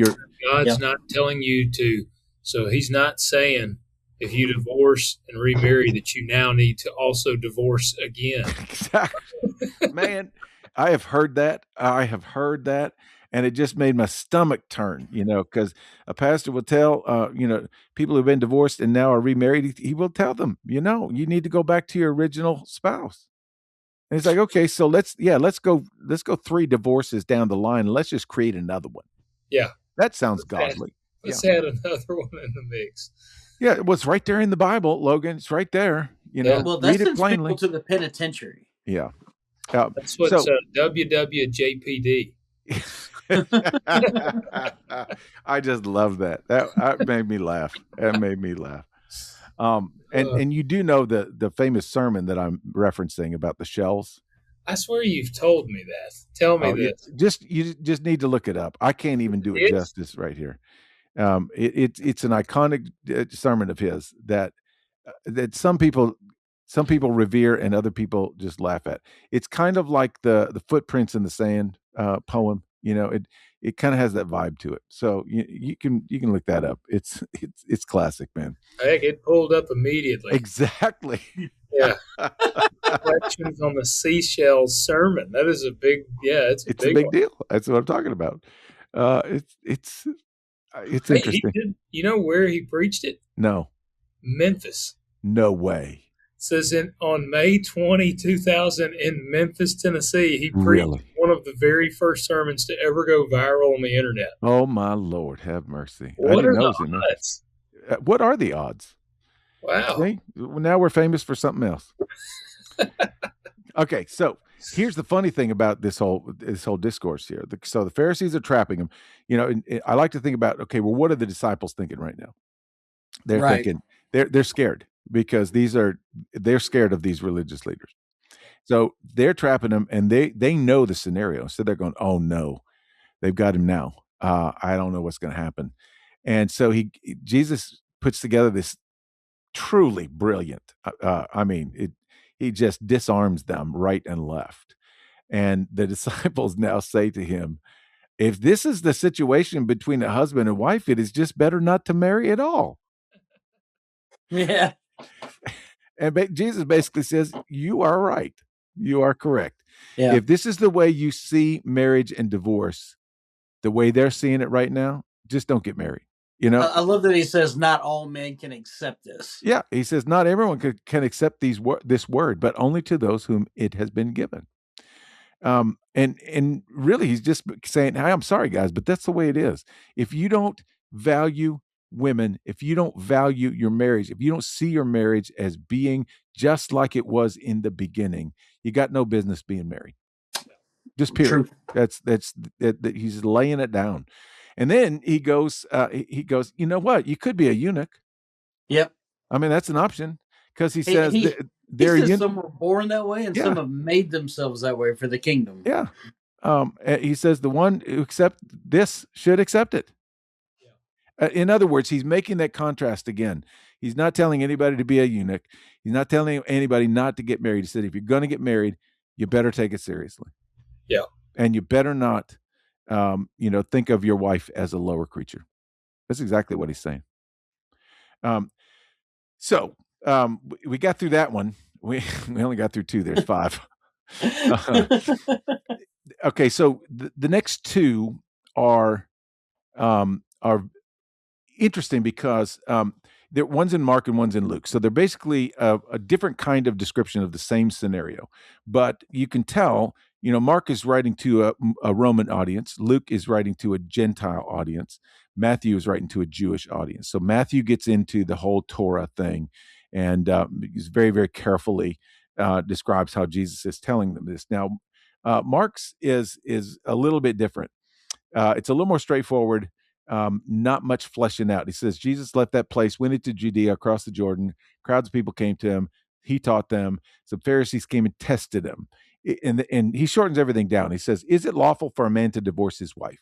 God's not telling you to. So he's not saying if you divorce and remarry that you now need to also divorce again. Exactly. Man, I have heard that. And it just made my stomach turn, because a pastor will tell, people who've been divorced and now are remarried, he will tell them, you need to go back to your original spouse. And it's like, okay, so let's go 3 divorces down the line and let's just create another one. Yeah. That sounds godly. Let's add another one in the mix. Yeah, it was right there in the Bible, Logan. It's right there. Well, that's read it plainly. To the penitentiary. Yeah. That's what's WWJPD. I just love that. That made me laugh. That made me laugh. And you do know the famous sermon that I'm referencing about the shells. I swear you've told me that. Tell me this. You just need to look it up. I can't even do it justice right here. It's an iconic sermon of his that some people revere and other people just laugh at. It's kind of like the footprints in the sand poem. It kind of has that vibe to it. So you can look that up. It's classic, man. Heck, it pulled up immediately. Exactly. Yeah. Reflections on the seashells sermon. That is a big, it's a big deal. That's what I'm talking about. It's interesting. You know where he preached it? No. Memphis. No way. It says on May 20, 2000 in Memphis, Tennessee, he preached one of the very first sermons to ever go viral on the internet. Oh my Lord, have mercy. What are the odds? What are the odds? Wow. See? Now we're famous for something else. Okay, so here's the funny thing about this whole discourse here. So the Pharisees are trapping him. And I like to think about, okay, well, what are the disciples thinking right now? They're thinking they're scared because they're scared of these religious leaders. So they're trapping him, and they know the scenario. So they're going, oh no, they've got him now. I don't know what's going to happen. And so Jesus puts together this truly brilliant. He just disarms them right and left. And the disciples now say to him, if this is the situation between a husband and wife, it is just better not to marry at all. Yeah. And Jesus basically says, you are right. You are correct. Yeah. If this is the way you see marriage and divorce, the way they're seeing it right now, just don't get married. I love that he says not all men can accept this. Yeah, he says not everyone can accept this word, but only to those whom it has been given. And really, he's just saying, hey, I'm sorry, guys, but that's the way it is. If you don't value women, if you don't value your marriage, if you don't see your marriage as being just like it was in the beginning, you got no business being married. Just period. True. That's he's laying it down. And then he goes, you know what? You could be a eunuch. Yep. I mean, that's an option because he says some were born that way and some have made themselves that way for the kingdom. Yeah. He says the one who accepts this should accept it. Yeah. In other words, he's making that contrast again. He's not telling anybody to be a eunuch. He's not telling anybody not to get married. He said, if you're going to get married, you better take it seriously. Yeah. And you better not, think of your wife as a lower creature. That's exactly what he's saying. So we got through that one. We only got through 2. There's 5. Okay, so the next 2 are interesting because one's in Mark and one's in Luke. So they're basically a different kind of description of the same scenario. But you can tell, Mark is writing to a Roman audience. Luke is writing to a Gentile audience. Matthew is writing to a Jewish audience. So Matthew gets into the whole Torah thing and he's very, very carefully describes how Jesus is telling them this. Now, Mark's is a little bit different. It's a little more straightforward. Not much fleshing out. He says, Jesus left that place, went into Judea, across the Jordan. Crowds of people came to him. He taught them. Some Pharisees came and tested him. And he shortens everything down. He says, is it lawful for a man to divorce his wife?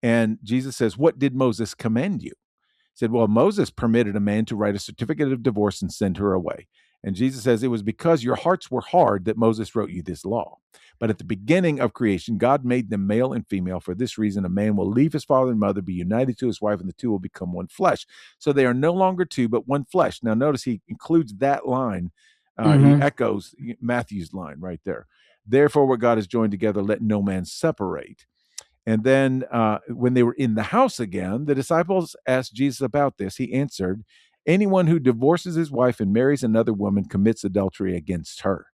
And Jesus says, what did Moses command you? He said, well, Moses permitted a man to write a certificate of divorce and send her away. And Jesus says, it was because your hearts were hard that Moses wrote you this law. But at the beginning of creation, God made them male and female. For this reason, a man will leave his father and mother, be united to his wife, and the two will become one flesh. So they are no longer two, but one flesh. Now, notice he includes that line. He echoes Matthew's line right there. Therefore, what God has joined together, let no man separate. And then when they were in the house again, the disciples asked Jesus about this. He answered, anyone who divorces his wife and marries another woman commits adultery against her.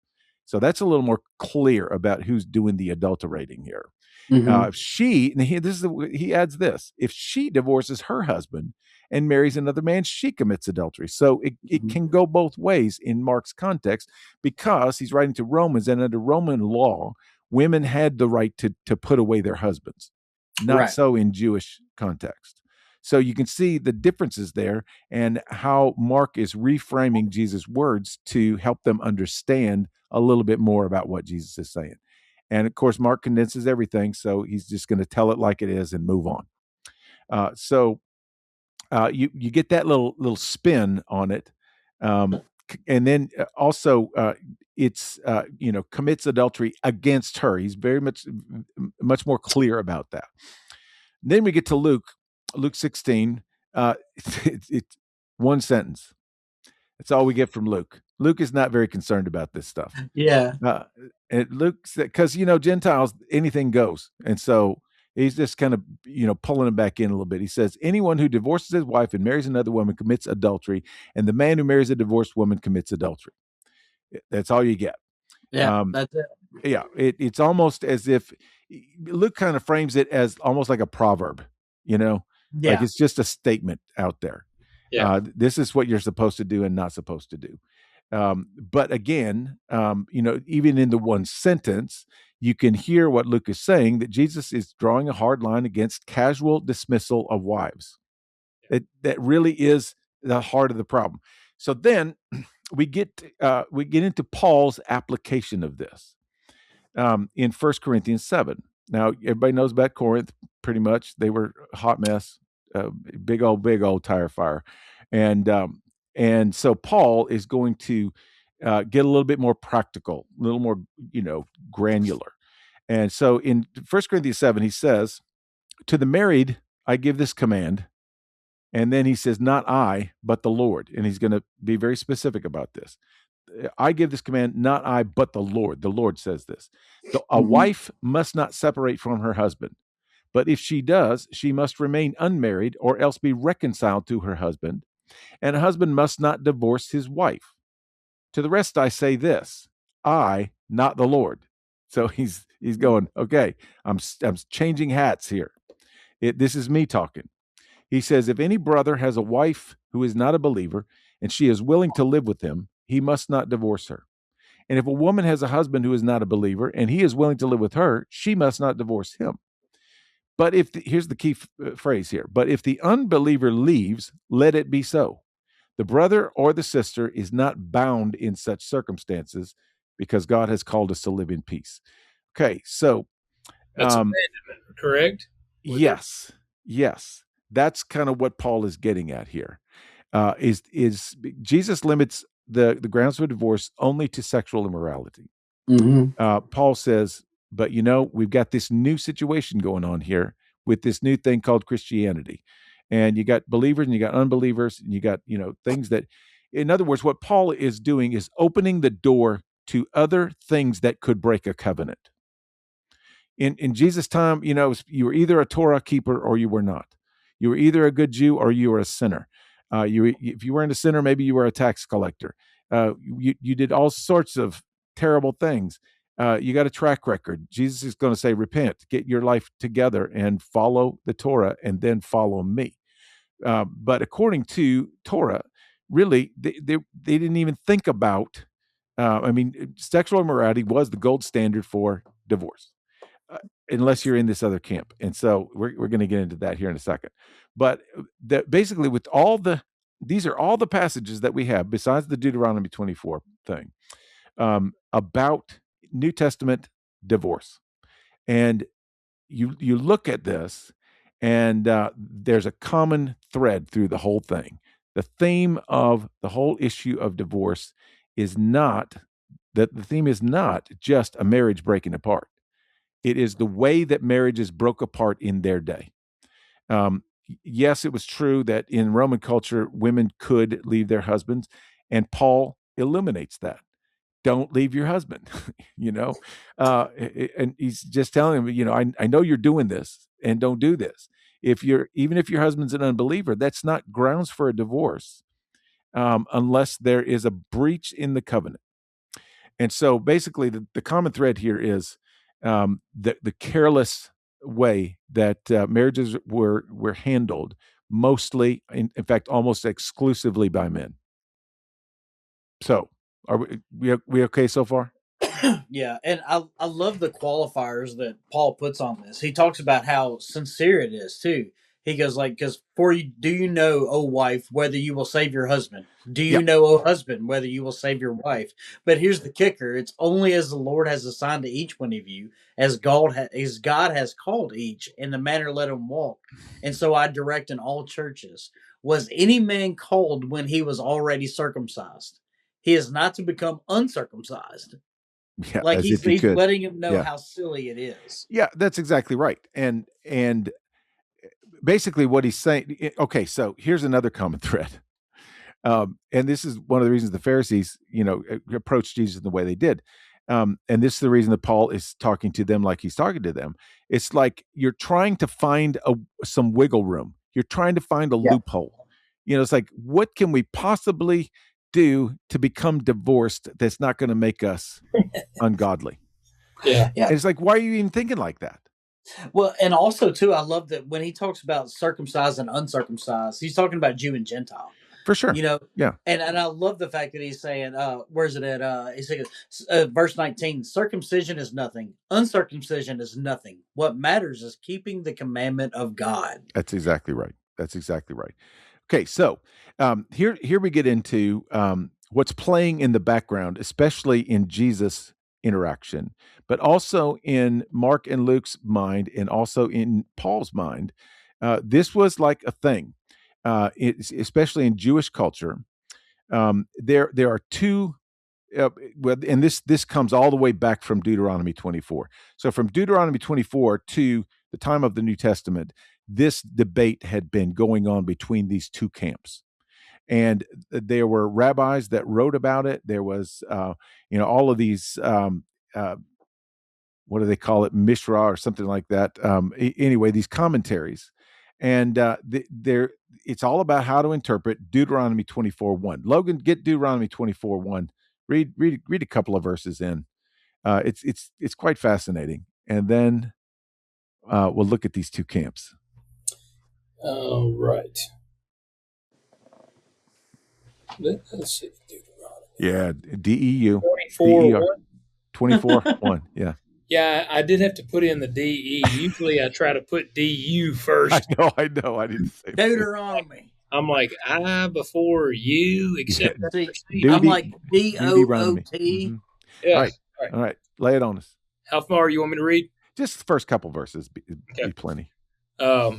So that's a little more clear about who's doing the adulterating here. Mhm. He adds this: if she divorces her husband and marries another man, she commits adultery. So it Mhm. can go both ways in Mark's context, because he's writing to Romans, and under Roman law, women had the right to put away their husbands. Not Right. so in Jewish context. So you can see the differences there, and how Mark is reframing Jesus' words to help them understand a little bit more about what Jesus is saying. And of course, Mark condenses everything, so he's just going to tell it like it is and move on. You get that little spin on it, and then also it's commits adultery against her. He's very much more clear about that. Then we get to Luke 16. It's one sentence. That's all we get from Luke. Luke is not very concerned about this stuff. Yeah. And Luke said, because Gentiles, anything goes, and so he's just kind of pulling him back in a little bit. He says, anyone who divorces his wife and marries another woman commits adultery, and the man who marries a divorced woman commits adultery. That's all you get. Yeah. That's it. Yeah, it's almost as if Luke kind of frames it as almost like a proverb, like Yeah. it's just a statement out there. Yeah. This is what you're supposed to do and not supposed to do. But again, even in the one sentence, you can hear what Luke is saying, that Jesus is drawing a hard line against casual dismissal of wives. That really is the heart of the problem. So then we get into Paul's application of this in 1 Corinthians 7. Now, everybody knows about Corinth, pretty much. They were a hot mess, big old tire fire. And so Paul is going to get a little bit more practical, a little more, granular. And so in 1 Corinthians 7, he says, to the married, I give this command. And then he says, not I, but the Lord. And he's going to be very specific about this. I give this command, not I, but the Lord. The Lord says this. A wife must not separate from her husband. But if she does, she must remain unmarried or else be reconciled to her husband. And a husband must not divorce his wife. To the rest I say this, I, not the Lord. So he's going, okay, I'm changing hats here. This is me talking. He says, if any brother has a wife who is not a believer and she is willing to live with him, he must not divorce her. And if a woman has a husband who is not a believer and he is willing to live with her, she must not divorce him. But here's the key phrase here, but if the unbeliever leaves, let it be so. The brother or the sister is not bound in such circumstances, because God has called us to live in peace. Okay, so that's abandonment, correct? Yes. That's kind of what Paul is getting at here. Is Jesus limits the grounds for divorce only to sexual immorality. Paul says, but we've got this new situation going on here with this new thing called Christianity. And you got believers and you got unbelievers, and you got, things that, in other words, what Paul is doing is opening the door to other things that could break a covenant. In Jesus' time, you were either a Torah keeper or you were not. You were either a good Jew or you were a sinner. If you weren't a sinner, maybe you were a tax collector. You did all sorts of terrible things. You got a track record. Jesus is going to say, repent, get your life together and follow the Torah, and then follow me. But according to Torah, really, they didn't even think about, sexual immorality was the gold standard for divorce. Unless you're in this other camp. And so we're going to get into that here in a second. But basically, with these are all the passages that we have, besides the Deuteronomy 24 thing, about New Testament divorce. And you look at this, and there's a common thread through the whole thing. The theme of the whole issue of divorce is not just a marriage breaking apart. It is the way that marriages broke apart in their day. Yes, it was true that in Roman culture, women could leave their husbands, and Paul illuminates that. Don't leave your husband, and he's just telling him, I know you're doing this, and don't do this. Even if your husband's an unbeliever, that's not grounds for a divorce, unless there is a breach in the covenant. And so basically the common thread here is the careless way that marriages were handled, mostly, in fact, almost exclusively by men. So are we okay so far? Yeah, and I love the qualifiers that Paul puts on this. He talks about how sincere it is too. He goes like, "Because for you, do you know, O wife, whether you will save your husband? Do Yeah. you know, O husband, whether you will save your wife?" But here's the kicker: it's only as the Lord has assigned to each one of you, as God has called each in the manner let him walk. And so I direct in all churches. Was any man called when he was already circumcised? He is not to become uncircumcised. Yeah, Like as if he he's could. letting him know Yeah. how silly it is. Yeah, that's exactly right. And basically what he's saying, okay, so here's another common thread. And this is one of the reasons the Pharisees, approached Jesus in the way they did. And this is the reason that Paul is talking to them like he's talking to them. It's like you're trying to find some wiggle room. You're trying to find a Yeah. loophole. It's like, what can we possibly do to become divorced that's not going to make us ungodly? Yeah. And it's like, why are you even thinking like that? Well, and also too, I love that when he talks about circumcised and uncircumcised, he's talking about Jew and Gentile. For sure. Yeah. And I love the fact that he's saying, where's it at? He's saying, verse 19, circumcision is nothing. Uncircumcision is nothing. What matters is keeping the commandment of God. That's exactly right. Okay, so here we get into what's playing in the background, especially in Jesus' interaction, but also in Mark and Luke's mind, and also in Paul's mind. This was like a thing, especially in Jewish culture. There are two. And this comes all the way back from Deuteronomy 24. So from Deuteronomy 24 to the time of the New Testament, this debate had been going on between these two camps. And there were rabbis that wrote about it. There was, all of these, what do they call it? Mishra or something like that. Anyway, these commentaries. And it's all about how to interpret Deuteronomy 24:1. Logan, get Deuteronomy 24:1. Read a couple of verses in. It's quite fascinating. And then we'll look at these two camps. All right. Let's see. Deuteronomy. Yeah, DEU. 24:1. 24:1. Yeah. Yeah, I did have to put in the DE. Usually I try to put DU first. I know. I didn't say Deuteronomy. I'm like, I before you, except I'm like DOOT. Mm-hmm. Yeah. All right. Lay it on us. How far you want me to read? Just the first couple verses be plenty. All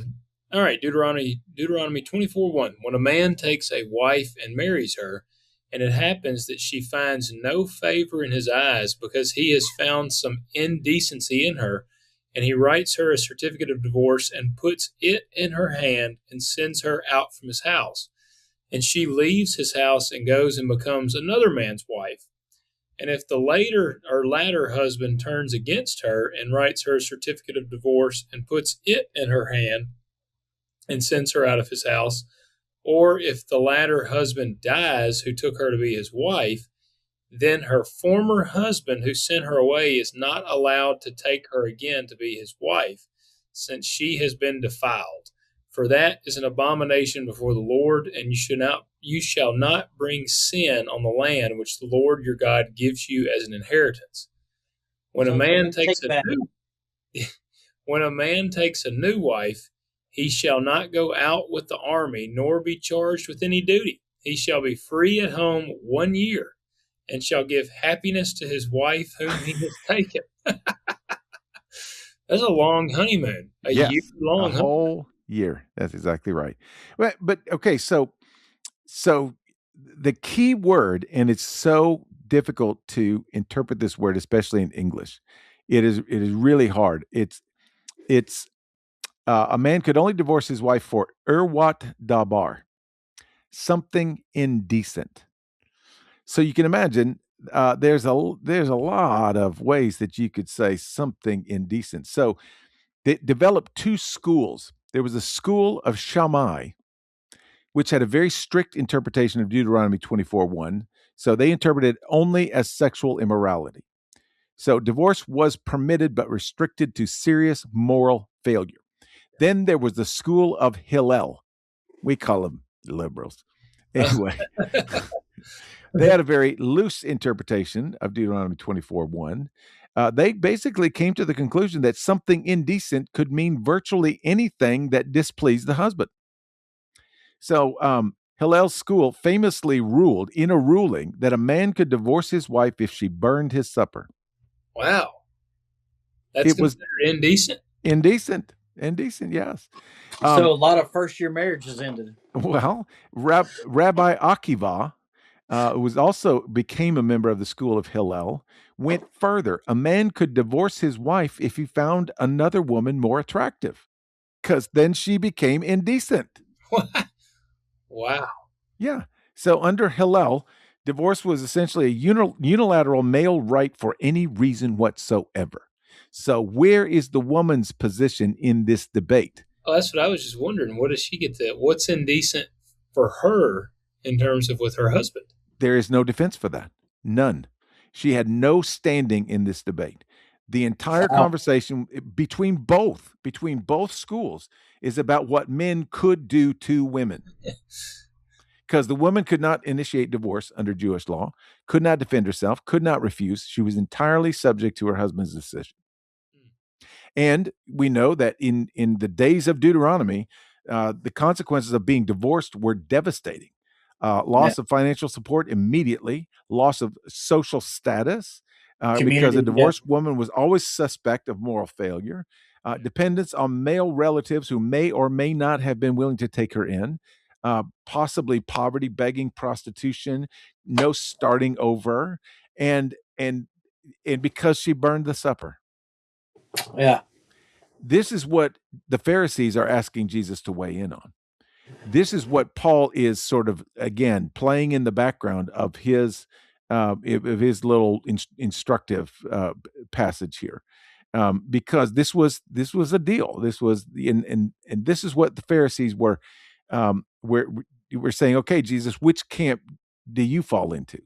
right, Deuteronomy 24:1. When a man takes a wife and marries her, and it happens that she finds no favor in his eyes because he has found some indecency in her, and he writes her a certificate of divorce and puts it in her hand and sends her out from his house, and she leaves his house and goes and becomes another man's wife. And if the latter husband turns against her and writes her a certificate of divorce and puts it in her hand and sends her out of his house, or if the latter husband dies who took her to be his wife, then her former husband who sent her away is not allowed to take her again to be his wife, since she has been defiled. For that is an abomination before the Lord, and you shall not bring sin on the land which the Lord your God gives you as an inheritance. When a man takes a new wife, he shall not go out with the army, nor be charged with any duty. He shall be free at home 1 year, and shall give happiness to his wife whom he has taken. That's a long honeymoon. Yes, year long. A whole year. That's exactly right. But okay, so the key word, and it's so difficult to interpret this word, especially in English. It is really hard. It's a man could only divorce his wife for irwat dabar, something indecent. So you can imagine there's a lot of ways that you could say something indecent. So they developed two schools. There was a school of Shammai, which had a very strict interpretation of Deuteronomy 24:1. So they interpreted it only as sexual immorality. So divorce was permitted but restricted to serious moral failure. Then there was the school of Hillel. We call them liberals. Anyway, they had a very loose interpretation of Deuteronomy 24:1. They basically came to the conclusion that something indecent could mean virtually anything that displeased the husband. So Hillel's school famously ruled in a ruling that a man could divorce his wife if she burned his supper. Wow. That's It was considered indecent? Indecent, yes. So a lot of first-year marriages ended. Well, Rabbi Akiva, who also became a member of the school of Hillel, went further. A man could divorce his wife if he found another woman more attractive, because then she became indecent. Wow. Yeah. So under Hillel, divorce was essentially a unilateral male right for any reason whatsoever. So where is the woman's position in this debate? Oh, that's what I was just wondering. What does she get to? What's indecent for her in terms of with her husband? There is no defense for that. None. She had no standing in this debate. The entire conversation between both schools is about what men could do to women. Because the woman could not initiate divorce under Jewish law, could not defend herself, could not refuse. She was entirely subject to her husband's decision. And we know that in the days of Deuteronomy, the consequences of being divorced were devastating. Loss of financial support immediately, loss of social status, because a divorced woman was always suspect of moral failure, dependence on male relatives who may or may not have been willing to take her in, possibly poverty, begging, prostitution, no starting over, and because she burned the supper. Yeah. This is what the Pharisees are asking Jesus to weigh in on. This is what Paul is sort of, again, playing in the background of his little instructive passage here, because this was a deal. This was and this is what the Pharisees were saying. Okay, Jesus, which camp do you fall into?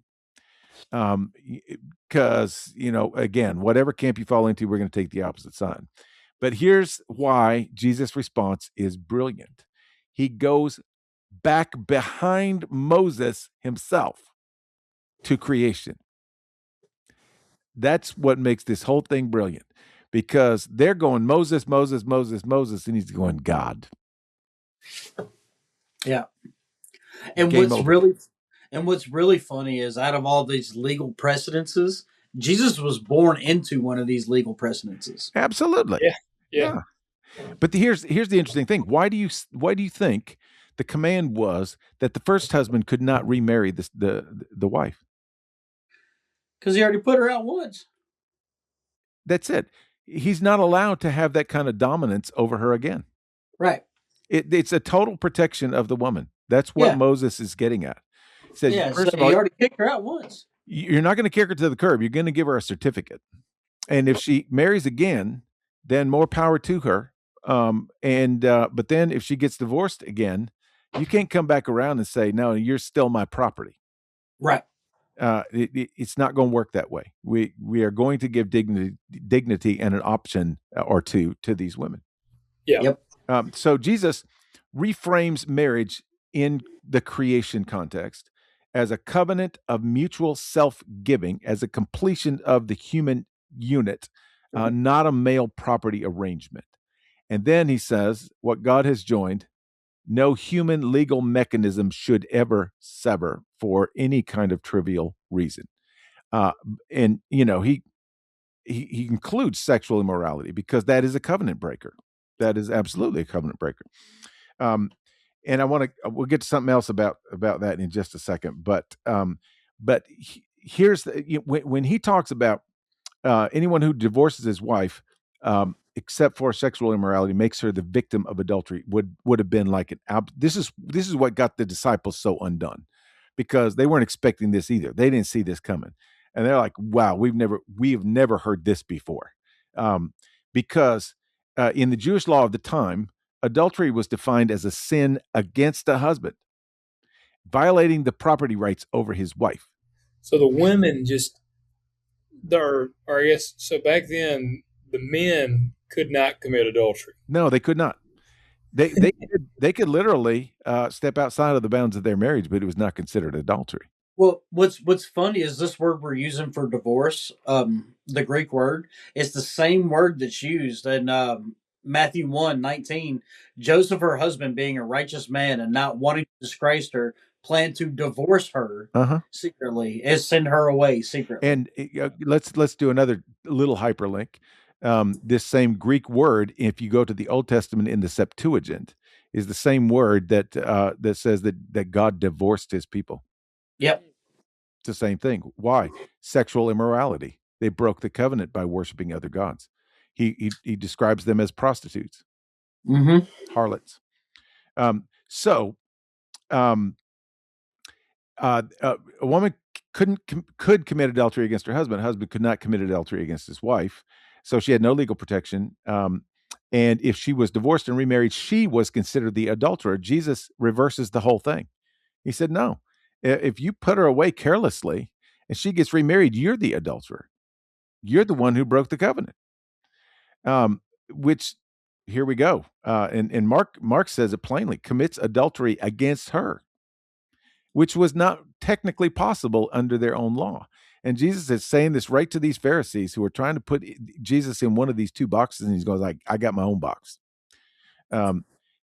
Because again, whatever camp you fall into, we're going to take the opposite side. But here's why Jesus' response is brilliant. He goes back behind Moses himself to creation. That's what makes this whole thing brilliant, because they're going Moses, Moses, Moses, Moses, and he's going God. Yeah. And what's really funny is, out of all these legal precedences, Jesus was born into one of these legal precedences. Absolutely. Yeah. But here's the interesting thing. Why do you think the command was that the first husband could not remarry the wife? Because he already put her out once. That's it. He's not allowed to have that kind of dominance over her again. Right. It's a total protection of the woman. That's what Moses is getting at. He said, first of all, he already kicked her out once. You're not going to kick her to the curb. You're going to give her a certificate. And if she marries again, then more power to her. But then if she gets divorced again, you can't come back around and say, no, you're still my property. Right. It's not going to work that way. We are going to give dignity and an option or two to these women. Yeah. Yep. So Jesus reframes marriage in the creation context as a covenant of mutual self-giving, as a completion of the human unit, not a male property arrangement. And then he says, what God has joined, no human legal mechanism should ever sever for any kind of trivial reason. And he includes sexual immorality, because that is a covenant breaker. That is absolutely a covenant breaker. And we'll get to something else about that in just a second. But here's when he talks about anyone who divorces his wife, except for sexual immorality, makes her the victim of adultery, would have been like this is what got the disciples so undone, because they weren't expecting this either. They didn't see this coming, and they're like, "Wow, we've never heard this before," because in the Jewish law of the time, adultery was defined as a sin against a husband, violating the property rights over his wife. So the women just or I guess so back then the men could not commit adultery. No, they could not. They could literally step outside of the bounds of their marriage, but it was not considered adultery. Well, what's funny is this word we're using for divorce, the Greek word, it's the same word that's used in Matthew 1:19. Joseph, her husband, being a righteous man and not wanting to disgrace her, planned to divorce her secretly and send her away secretly. And let's do another little hyperlink. This same Greek word, if you go to the Old Testament in the Septuagint, is the same word that that says that God divorced his people. Yep. It's the same thing. Why? Sexual immorality. They broke the covenant by worshiping other gods. He describes them as prostitutes, harlots. So a woman could commit adultery against her husband. A husband could not commit adultery against his wife. So she had no legal protection. And if she was divorced and remarried, she was considered the adulterer. Jesus reverses the whole thing. He said, no, if you put her away carelessly and she gets remarried, you're the adulterer. You're the one who broke the covenant. Which, here we go. And Mark says it plainly, commits adultery against her, which was not technically possible under their own law. And Jesus is saying this right to these Pharisees who are trying to put Jesus in one of these two boxes, and he's going like, I got my own box.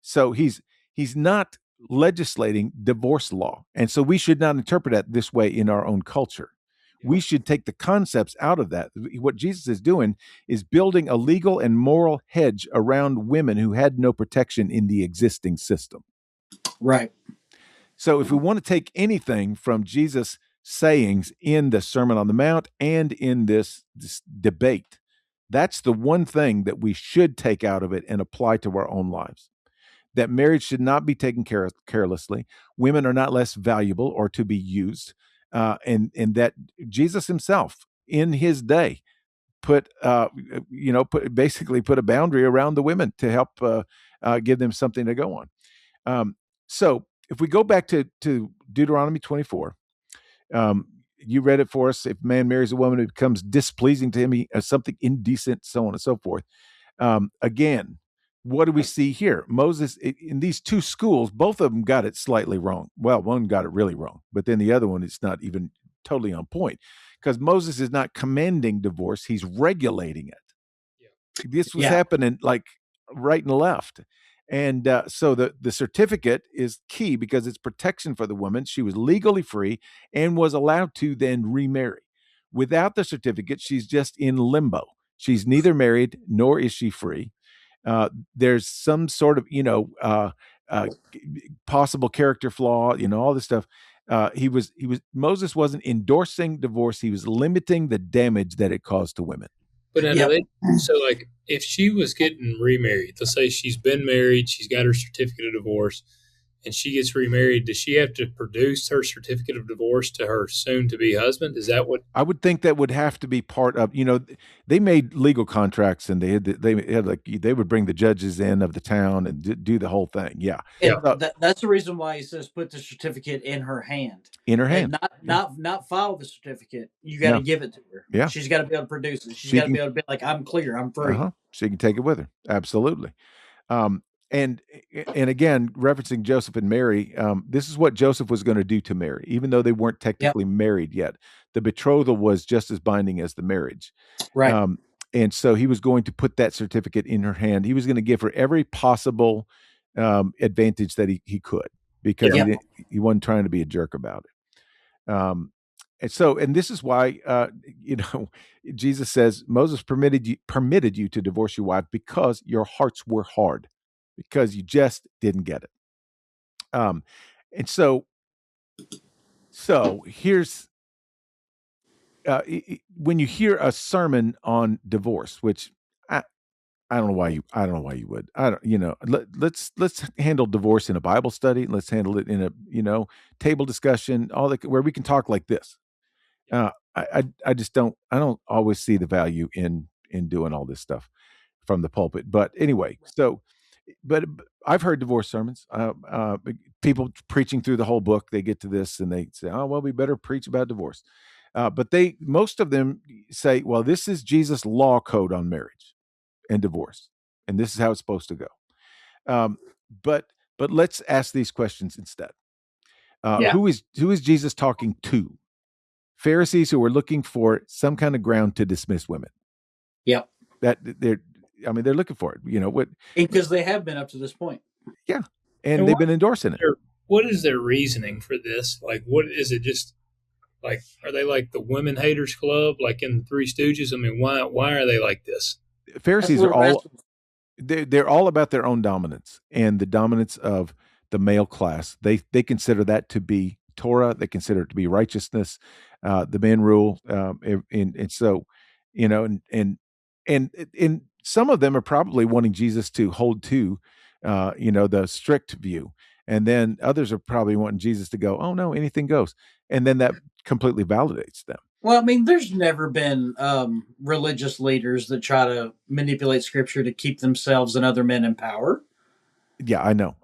So he's not legislating divorce law. And so we should not interpret it this way in our own culture. We should take the concepts out of that. What Jesus is doing is building a legal and moral hedge around women who had no protection in the existing system. Right. So if we want to take anything from Jesus' sayings in the Sermon on the Mount and in this debate, that's the one thing that we should take out of it and apply to our own lives. That marriage should not be taken carelessly. Women are not less valuable or to be used. And that Jesus himself in his day basically put a boundary around the women to help give them something to go on. So if we go back to Deuteronomy 24, you read it for us. If a man marries a woman who becomes displeasing to him, he has something indecent, so on and so forth. Again, what do we see here? Moses, in these two schools, both of them got it slightly wrong. Well, one got it really wrong, but then the other one, it's not even totally on point, because Moses is not commanding divorce. He's regulating it. Yeah. This was happening like right and left. And so the certificate is key because it's protection for the woman. She was legally free and was allowed to then remarry. Without the certificate, she's just in limbo. She's neither married nor is she free. There's some sort of, possible character flaw, all this stuff. Moses wasn't endorsing divorce. He was limiting the damage that it caused to women. But so like if she was getting remarried, let's say she's been married, she's got her certificate of divorce, and she gets remarried, does she have to produce her certificate of divorce to her soon-to-be husband? Is that what? I would think that would have to be part of, they made legal contracts, and they would bring the judges in of the town and do the whole thing. Yeah. That's the reason why he says put the certificate in her hand. In her hand. And not file the certificate. You got to give it to her. Yeah. She's got to be able to produce it. She's got to be able to be like, I'm clear, I'm free. She can take it with her. Absolutely. And again, referencing Joseph and Mary, this is what Joseph was going to do to Mary, even though they weren't technically married yet. The betrothal was just as binding as the marriage. Right. And so he was going to put that certificate in her hand. He was going to give her every possible advantage that he could, because he wasn't trying to be a jerk about it. And this is why, Jesus says, Moses permitted you to divorce your wife because your hearts were hard, because you just didn't get it. And so here's, when you hear a sermon on divorce, which I don't know why you would, let's handle divorce in a Bible study. Let's handle it in a, table discussion, where we can talk like this. I just don't always see the value in doing all this stuff from the pulpit. But anyway, so but I've heard divorce sermons. People preaching through the whole book, they get to this and they say, "Oh, well, we better preach about divorce." But most of them say, "Well, this is Jesus' law code on marriage and divorce, and this is how it's supposed to go." Um, but let's ask these questions instead. Who is Jesus talking to? Pharisees who were looking for some kind of ground to dismiss women. Yep. That they're looking for it. What? Because they have been up to this point. Yeah, and they've been endorsing it. What is their reasoning for this? Like, what is it? Just like, are they like the women haters club, like in the Three Stooges? I mean, why are they like this? Pharisees are all they're all about their own dominance and the dominance of the male class. They consider that to be Torah. They consider it to be righteousness. The men rule, and so and some of them are probably wanting Jesus to hold to the strict view, and then others are probably wanting Jesus to go, "Oh no, anything goes," and then that completely validates them. Well, I mean, there's never been religious leaders that try to manipulate scripture to keep themselves and other men in power. Yeah, I know.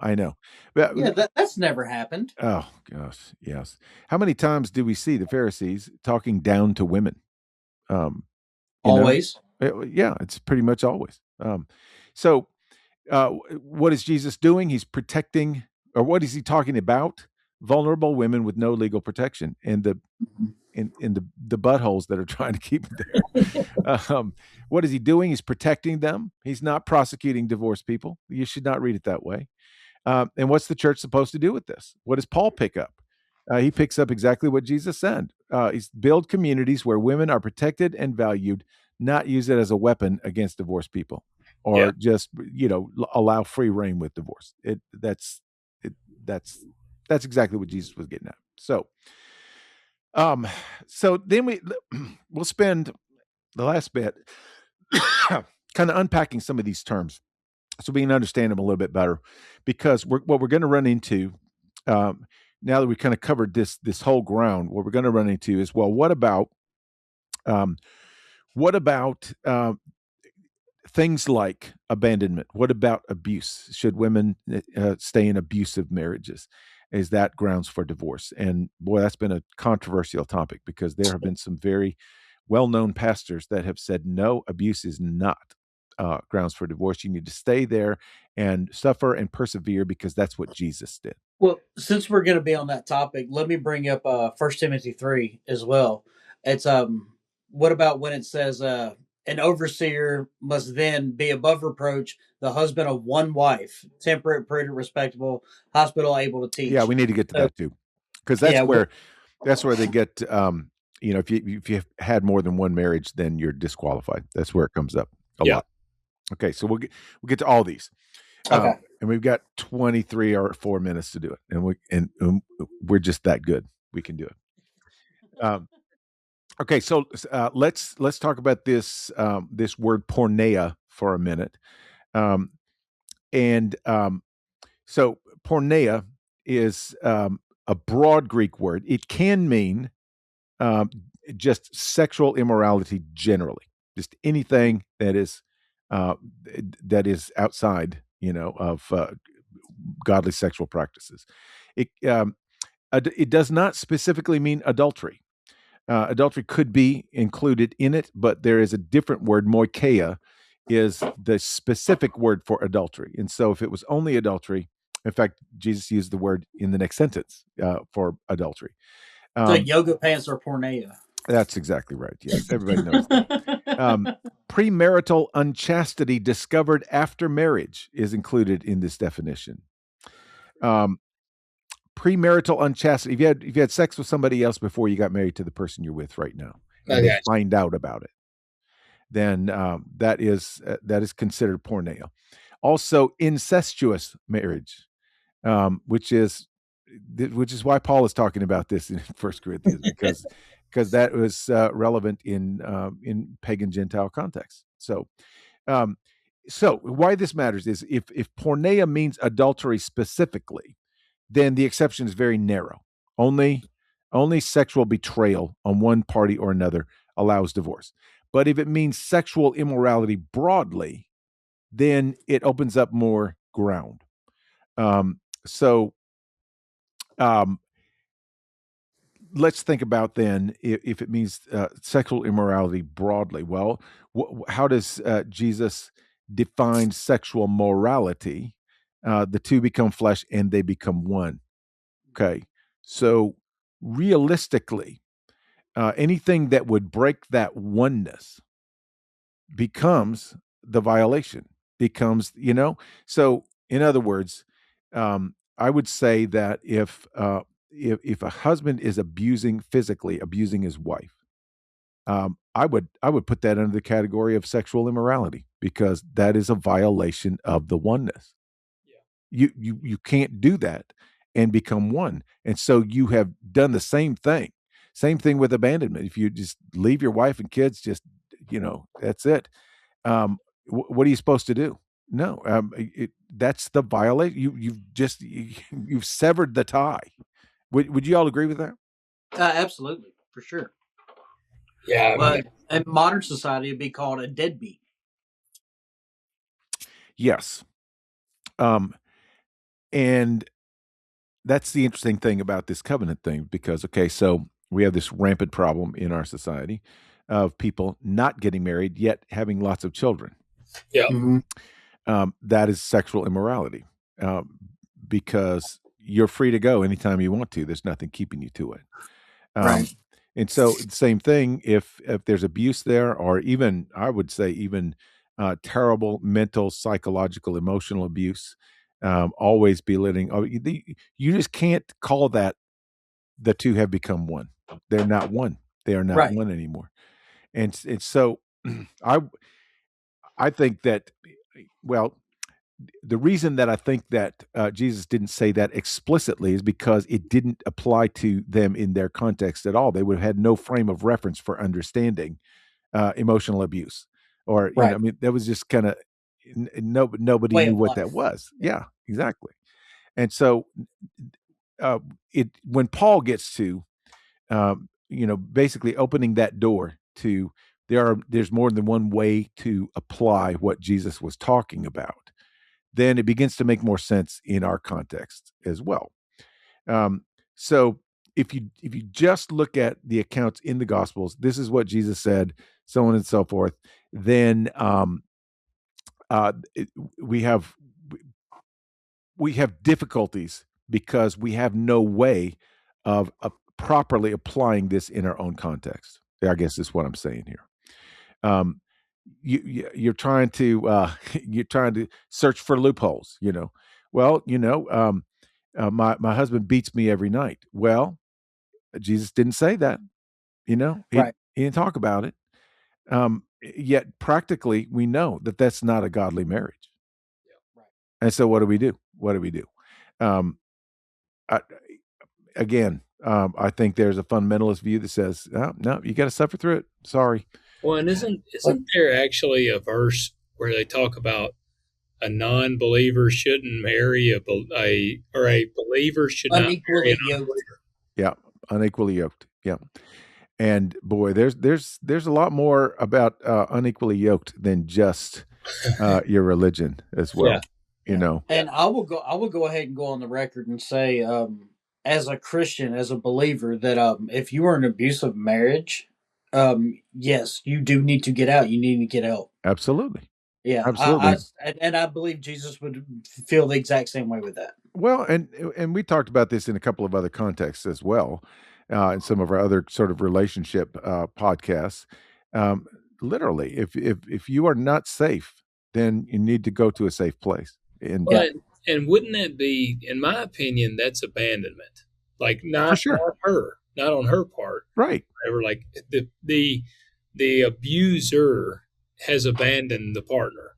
But, that's never happened. Oh, gosh, yes. How many times do we see the Pharisees talking down to women? Always. Yeah, it's pretty much always. So what is Jesus doing? He's protecting, or what is he talking about? Vulnerable women with no legal protection and the buttholes that are trying to keep it there. What is he doing? He's protecting them. He's not prosecuting divorced people. You should not read it that way. And what's the church supposed to do with this? What does Paul pick up? He picks up exactly what Jesus said. He's build communities where women are protected and valued, not use it as a weapon against divorced people, or just allow free reign with divorce. That's exactly what Jesus was getting at. So then we'll spend the last bit kind of unpacking some of these terms so we can understand them a little bit better, because what we're going to run into now that we kind of covered this whole ground, what we're going to run into is, well, what about things like abandonment? What about abuse? Should women stay in abusive marriages? Is that grounds for divorce? And boy, that's been a controversial topic, because there have been some very well-known pastors that have said, no, abuse is not grounds for divorce. You need to stay there and suffer and persevere, because that's what Jesus did. Well, since we're going to be on that topic, let me bring up 1 Timothy 3 as well. It's what about when it says an overseer must then be above reproach, the husband of one wife, temperate, prudent, respectable, hospitable, able to teach. Yeah, we need to get to that too, because that's where they get. If you had more than one marriage, then you're disqualified. That's where it comes up a lot. Okay, so we'll get to all these. Okay. And we've got 23 or 4 minutes to do it, and we're just that good. We can do it. Okay, so let's talk about this word porneia for a minute. So porneia is a broad Greek word. It can mean just sexual immorality generally, just anything that is outside, of godly sexual practices. It does not specifically mean adultery. Adultery could be included in it, but there is a different word. Moikeia is the specific word for adultery. And so if it was only adultery, in fact, Jesus used the word in the next sentence for adultery. So yoga pants are porneia. That's exactly right. Yes, everybody knows that. Premarital unchastity discovered after marriage is included in this definition. Premarital unchastity. If you had sex with somebody else before you got married to the person you're with right now, and they find out about it, then that is considered porneia. Also, incestuous marriage, which is why Paul is talking about this in 1 Corinthians, because that was relevant in pagan Gentile context. So why this matters is if porneia means adultery specifically, then the exception is very narrow. Only sexual betrayal on one party or another allows divorce. But if it means sexual immorality broadly, then it opens up more ground. So let's think about then if it means sexual immorality broadly. Well, how does Jesus define sexual morality? The two become flesh and they become one. Okay. So realistically, anything that would break that oneness becomes the violation, becomes, so in other words, I would say that if a husband is physically abusing his wife, I would put that under the category of sexual immorality, because that is a violation of the oneness. You can't do that and become one. And so you have done the same thing. Same thing with abandonment. If you just leave your wife and kids, just, that's it. What are you supposed to do? No, that's the violation. You've severed the tie. Would you all agree with that? Absolutely, for sure. Yeah. But in modern society, it'd be called a deadbeat. Yes. And that's the interesting thing about this covenant thing, because, okay, so we have this rampant problem in our society of people not getting married yet having lots of children. Yeah. Mm-hmm. That is sexual immorality, because you're free to go anytime you want to. There's nothing keeping you to it. Right. And so the same thing, if there's abuse there, or even, I would say, even terrible mental, psychological, emotional abuse, always belittling. You just can't call that the two have become one. They're not one. They are not one anymore. And so I think that, well, the reason that I think that Jesus didn't say that explicitly is because it didn't apply to them in their context at all. They would have had no frame of reference for understanding emotional abuse, or I mean, that was just kind of nobody knew what that was. Yeah, exactly. And so when Paul gets to basically opening that door to there's more than one way to apply what Jesus was talking about, then it begins to make more sense in our context as well. So if you just look at the accounts in the Gospels, this is what Jesus said, so on and so forth, then we have difficulties because we have no way of properly applying this in our own context. I guess is what I'm saying here. You're trying to search for loopholes. Well, my husband beats me every night. Well, Jesus didn't say that. He didn't talk about it. Yet practically, we know that that's not a godly marriage. And so, what do we do? I think there's a fundamentalist view that says, no, you got to suffer through it. Sorry. Well, and isn't there actually a verse where they talk about a non-believer shouldn't marry a believer should not marry an unbeliever? Yeah, unequally yoked. Yeah, and boy, there's a lot more about unequally yoked than just your religion as well. Yeah. And I will go ahead and go on the record and say, as a Christian, as a believer, that if you are in an abusive marriage, yes, you do need to get out. You need to get help. Absolutely. Yeah, absolutely. I believe Jesus would feel the exact same way with that. Well, and we talked about this in a couple of other contexts as well, in some of our other sort of relationship podcasts. Literally, if you are not safe, then you need to go to a safe place. And wouldn't that be, in my opinion, that's abandonment? Like not on her part, right? Whatever. Like the abuser has abandoned the partner.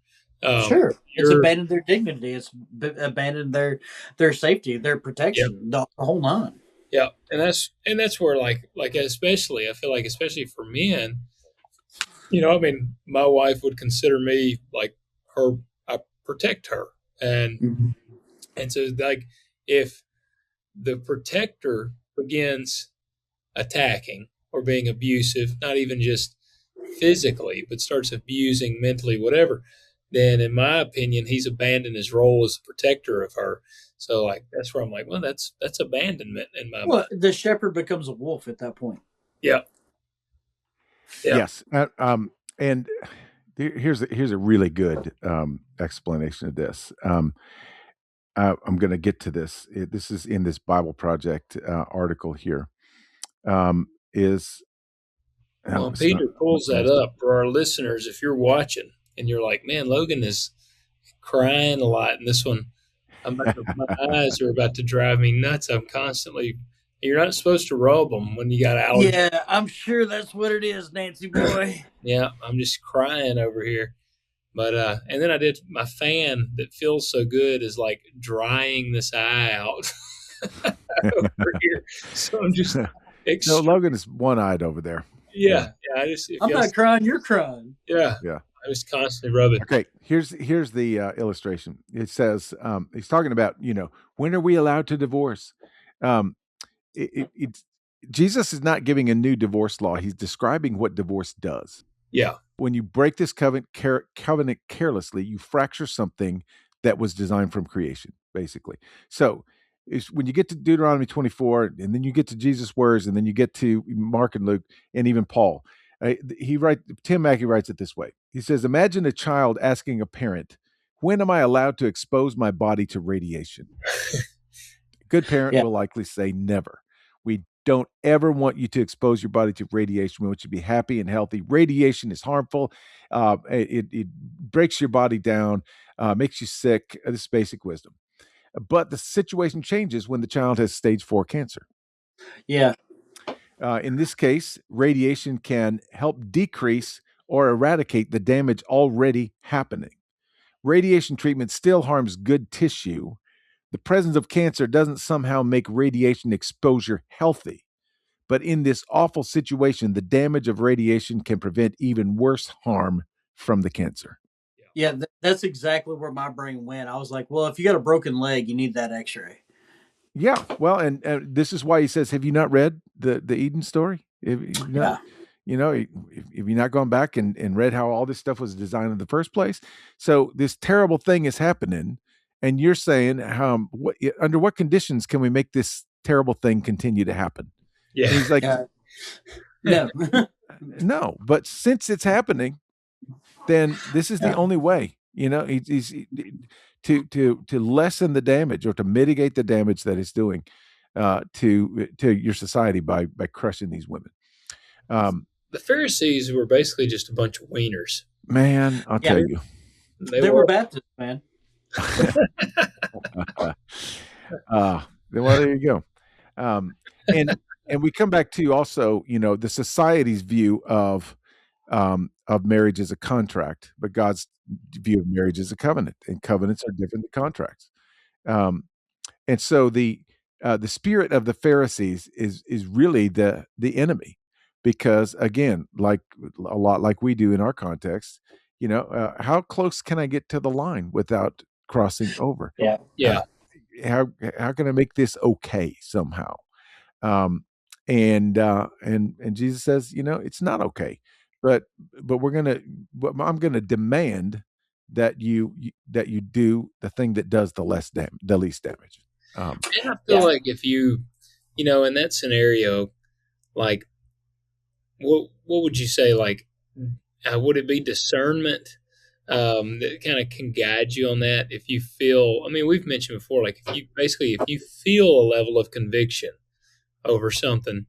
Sure, it's abandoned their dignity. It's abandoned their safety, their protection, the whole nine. Yeah, and that's where like especially I feel like especially for men, I mean, my wife would consider me like her. I protect her, and so like if the protector begins attacking or being abusive, not even just physically, but starts abusing mentally, whatever, then in my opinion, he's abandoned his role as a protector of her. So like that's where I'm like, well, that's abandonment in my Well, mind. the shepherd becomes a wolf at that point. Yeah. Yeah. Yes. And here's a really good explanation of this. I'm going to get to this. This is in this Bible Project article here. Is Well, it's not Peter pulls that fast. up for our listeners. If you're watching and you're like, man, Logan is crying a lot in this one, my eyes are about to drive me nuts. I'm constantly. You're not supposed to rub them when you got allergies. Yeah, I'm sure that's what it is, Nancy boy. Yeah, I'm just crying over here. But and then I did my fan that feels so good is like drying this eye out over here. So I'm just No, Logan is one-eyed over there. yeah. I just I'm not crying, you're crying. yeah. I was constantly rubbing. Okay, here's the illustration. It says he's talking about when are we allowed to divorce? It's Jesus is not giving a new divorce law. He's describing what divorce does. Yeah. When you break this covenant carelessly, you fracture something that was designed from creation, basically. So when you get to Deuteronomy 24, and then you get to Jesus' words, and then you get to Mark and Luke, and even Paul, Tim Mackey writes it this way. He says, imagine a child asking a parent, when am I allowed to expose my body to radiation? A good parent will likely say never. We don't ever want you to expose your body to radiation. We want you to be happy and healthy. Radiation is harmful. It breaks your body down, makes you sick. This is basic wisdom. But the situation changes when the child has stage 4 cancer. Yeah. In this case, radiation can help decrease or eradicate the damage already happening. Radiation treatment still harms good tissue. The presence of cancer doesn't somehow make radiation exposure healthy. But in this awful situation, the damage of radiation can prevent even worse harm from the cancer. Yeah, that's exactly where my brain went. I was like, well, if you got a broken leg, you need that x-ray. Yeah, well, and this is why he says, have you not read the Eden story? If you've not gone back and read how all this stuff was designed in the first place. So this terrible thing is happening, and you're saying, under what conditions can we make this terrible thing continue to happen? Yeah. And he's like, no. No, but since it's happening, then this is the only way. He's to lessen the damage or to mitigate the damage that it's doing to your society by crushing these women. The Pharisees were basically just a bunch of wieners. Man, I'll tell you. They were Baptists, man. Well, there you go. And we come back to also, the society's view of marriage as a contract, but God's view of marriage as a covenant, and covenants are different than contracts. And so the spirit of the Pharisees is really the enemy, because again, like a lot like we do in our context, how close can I get to the line without crossing over? Yeah. How can I make this okay somehow? And Jesus says, it's not okay, but I'm gonna demand that you do the thing that does the least damage. And I feel like if you, in that scenario, like, what would you say? Like, would it be discernment that kind of can guide you on that? If you feel, I mean, we've mentioned before, like if you feel a level of conviction over something,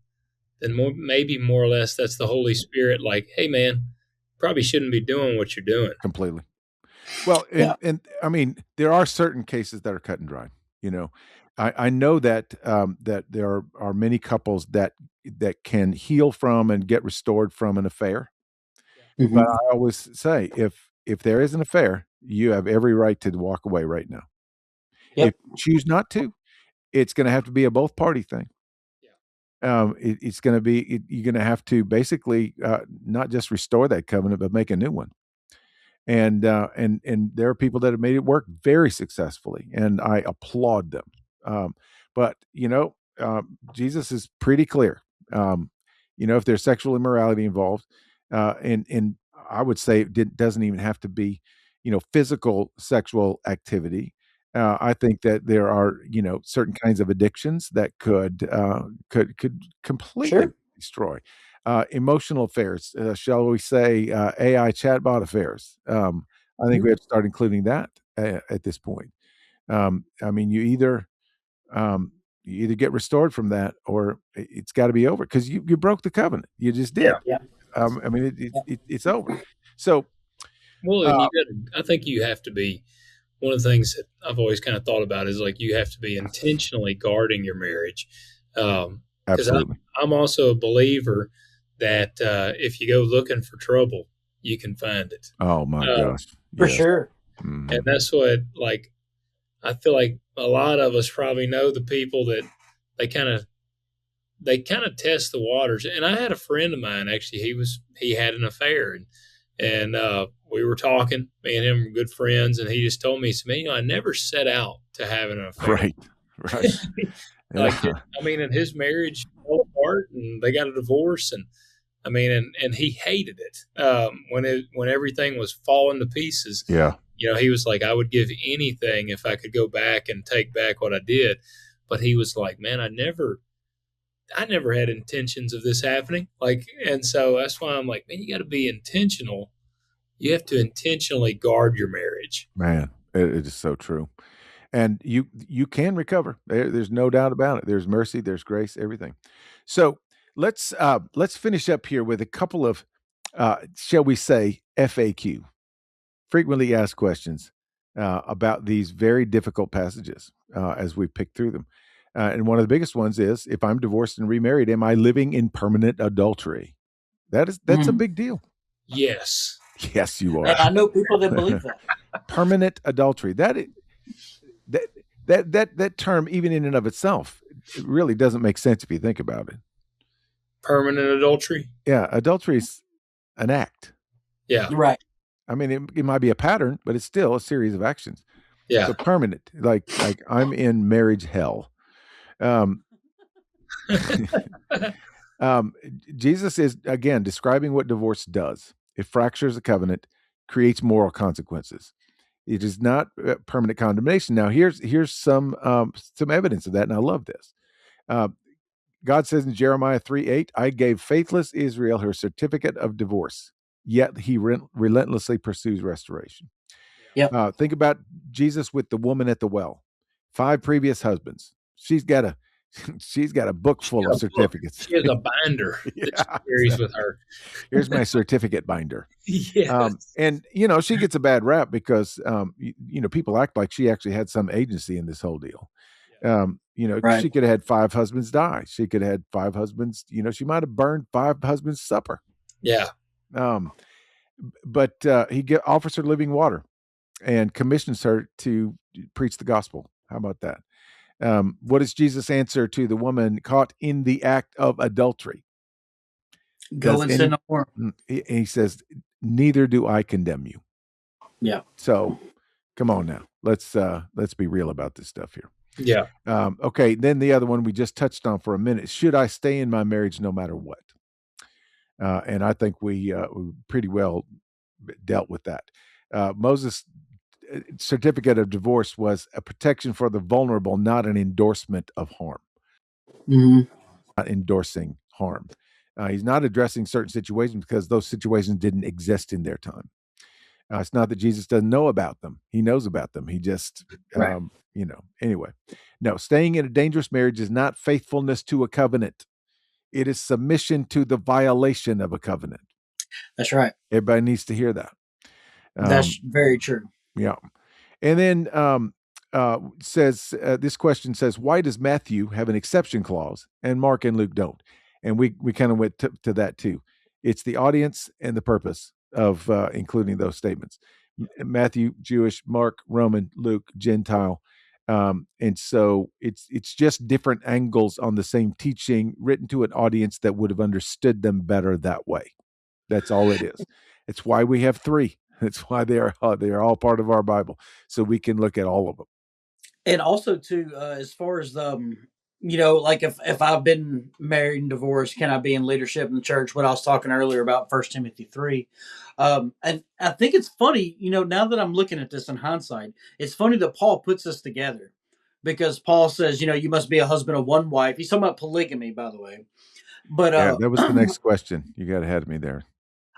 then maybe more or less that's the Holy Spirit. Like, hey, man, probably shouldn't be doing what you're doing. Completely. Well, and I mean, there are certain cases that are cut and dry. I know that that there are many couples that can heal from and get restored from an affair. Mm-hmm. But I always say, if there is an affair, you have every right to walk away right now. Yep. If you choose not to, it's going to have to be a both party thing. It's going to be you're going to have to basically not just restore that covenant, but make a new one. And there are people that have made it work very successfully, and I applaud them. But Jesus is pretty clear. If there's sexual immorality involved, and I would say it doesn't even have to be physical sexual activity. I think that there are, certain kinds of addictions that could completely Sure. destroy emotional affairs. Shall we say AI chatbot affairs? I think we have to start including that at this point. I mean, you either get restored from that, or it's got to be over because you broke the covenant. You just did. Yeah. I mean, it's over. So, Well, and I think you have to be, one of the things that I've always kind of thought about is like you have to be intentionally guarding your marriage. Because absolutely, I'm also a believer that if you go looking for trouble, you can find it. oh my gosh, For yes. sure. Mhm. And that's what, like, I feel like a lot of us probably know the people that they kind of test the waters. And I had a friend of mine, actually, he had an affair, and we were talking, me and him were good friends, and he just told me, he said, man, I never set out to have an affair. Right. Like, Yeah. I mean, and his marriage fell apart, and they got a divorce, and I mean, and he hated it when everything was falling to pieces. Yeah. He was like, I would give anything if I could go back and take back what I did. But he was like, man, I never had intentions of this happening. Like, and so that's why I'm like, man, you got to be intentional. You have to intentionally guard your marriage. Man, it is so true. And you can recover. There's no doubt about it. There's mercy, there's grace, everything. So let's finish up here with a couple of shall we say FAQ, frequently asked questions about these very difficult passages as we pick through them. And one of the biggest ones is, if I'm divorced and remarried, am I living in permanent adultery? That's a big deal. Yes. Yes, you are. And I know people that believe that. Permanent adultery. That term, even in and of itself, it really doesn't make sense if you think about it. Permanent adultery? Yeah, adultery is an act. Yeah. Right. I mean, it might be a pattern, but it's still a series of actions. Yeah. So permanent, like I'm in marriage hell. Jesus is, again, describing what divorce does. It fractures a covenant, creates moral consequences. It is not permanent condemnation. Now, here's some evidence of that, and I love this. God says in Jeremiah 3:8, I gave faithless Israel her certificate of divorce, yet he relentlessly pursues restoration. Yep. Think about Jesus with the woman at the well. 5 previous husbands. She's got a book full of certificates. She has a binder that she carries with her. Here's my certificate binder. Yes. And she gets a bad rap because people act like she actually had some agency in this whole deal. Right. She could have had 5 husbands die. She could have had 5 husbands. She might have burned 5 husbands' supper. Yeah. But he offers her living water and commissions her to preach the gospel. How about that? What does Jesus answer to the woman caught in the act of adultery? Go and sin no more. He says, neither do I condemn you. Yeah. So come on now. Let's be real about this stuff here. Yeah. Okay. Then the other one we just touched on for a minute. Should I stay in my marriage no matter what? And I think we pretty well dealt with that. Moses' certificate of divorce was a protection for the vulnerable, not an endorsement of harm. Mm-hmm. Not endorsing harm. He's not addressing certain situations because those situations didn't exist in their time. It's not that Jesus doesn't know about them. He knows about them. He just, anyway. No, staying in a dangerous marriage is not faithfulness to a covenant. It is submission to the violation of a covenant. That's right. Everybody needs to hear that. That's very true. Yeah. And then this question says, why does Matthew have an exception clause and Mark and Luke don't? And we kind of went to that too. It's the audience and the purpose of including those statements. Matthew, Jewish, Mark, Roman, Luke, Gentile. And so it's just different angles on the same teaching written to an audience that would have understood them better that way. That's all it is. It's why we have 3. That's why they are all part of our Bible, so we can look at all of them. And also too, as far as like if I've been married and divorced, can I be in leadership in the church? What I was talking earlier about 1 Timothy 3. And I think it's funny, now that I'm looking at this in hindsight, it's funny that Paul puts this together, because Paul says, you must be a husband of one wife. He's talking about polygamy, by the way. But Yeah, that was the next question. You got ahead of me there.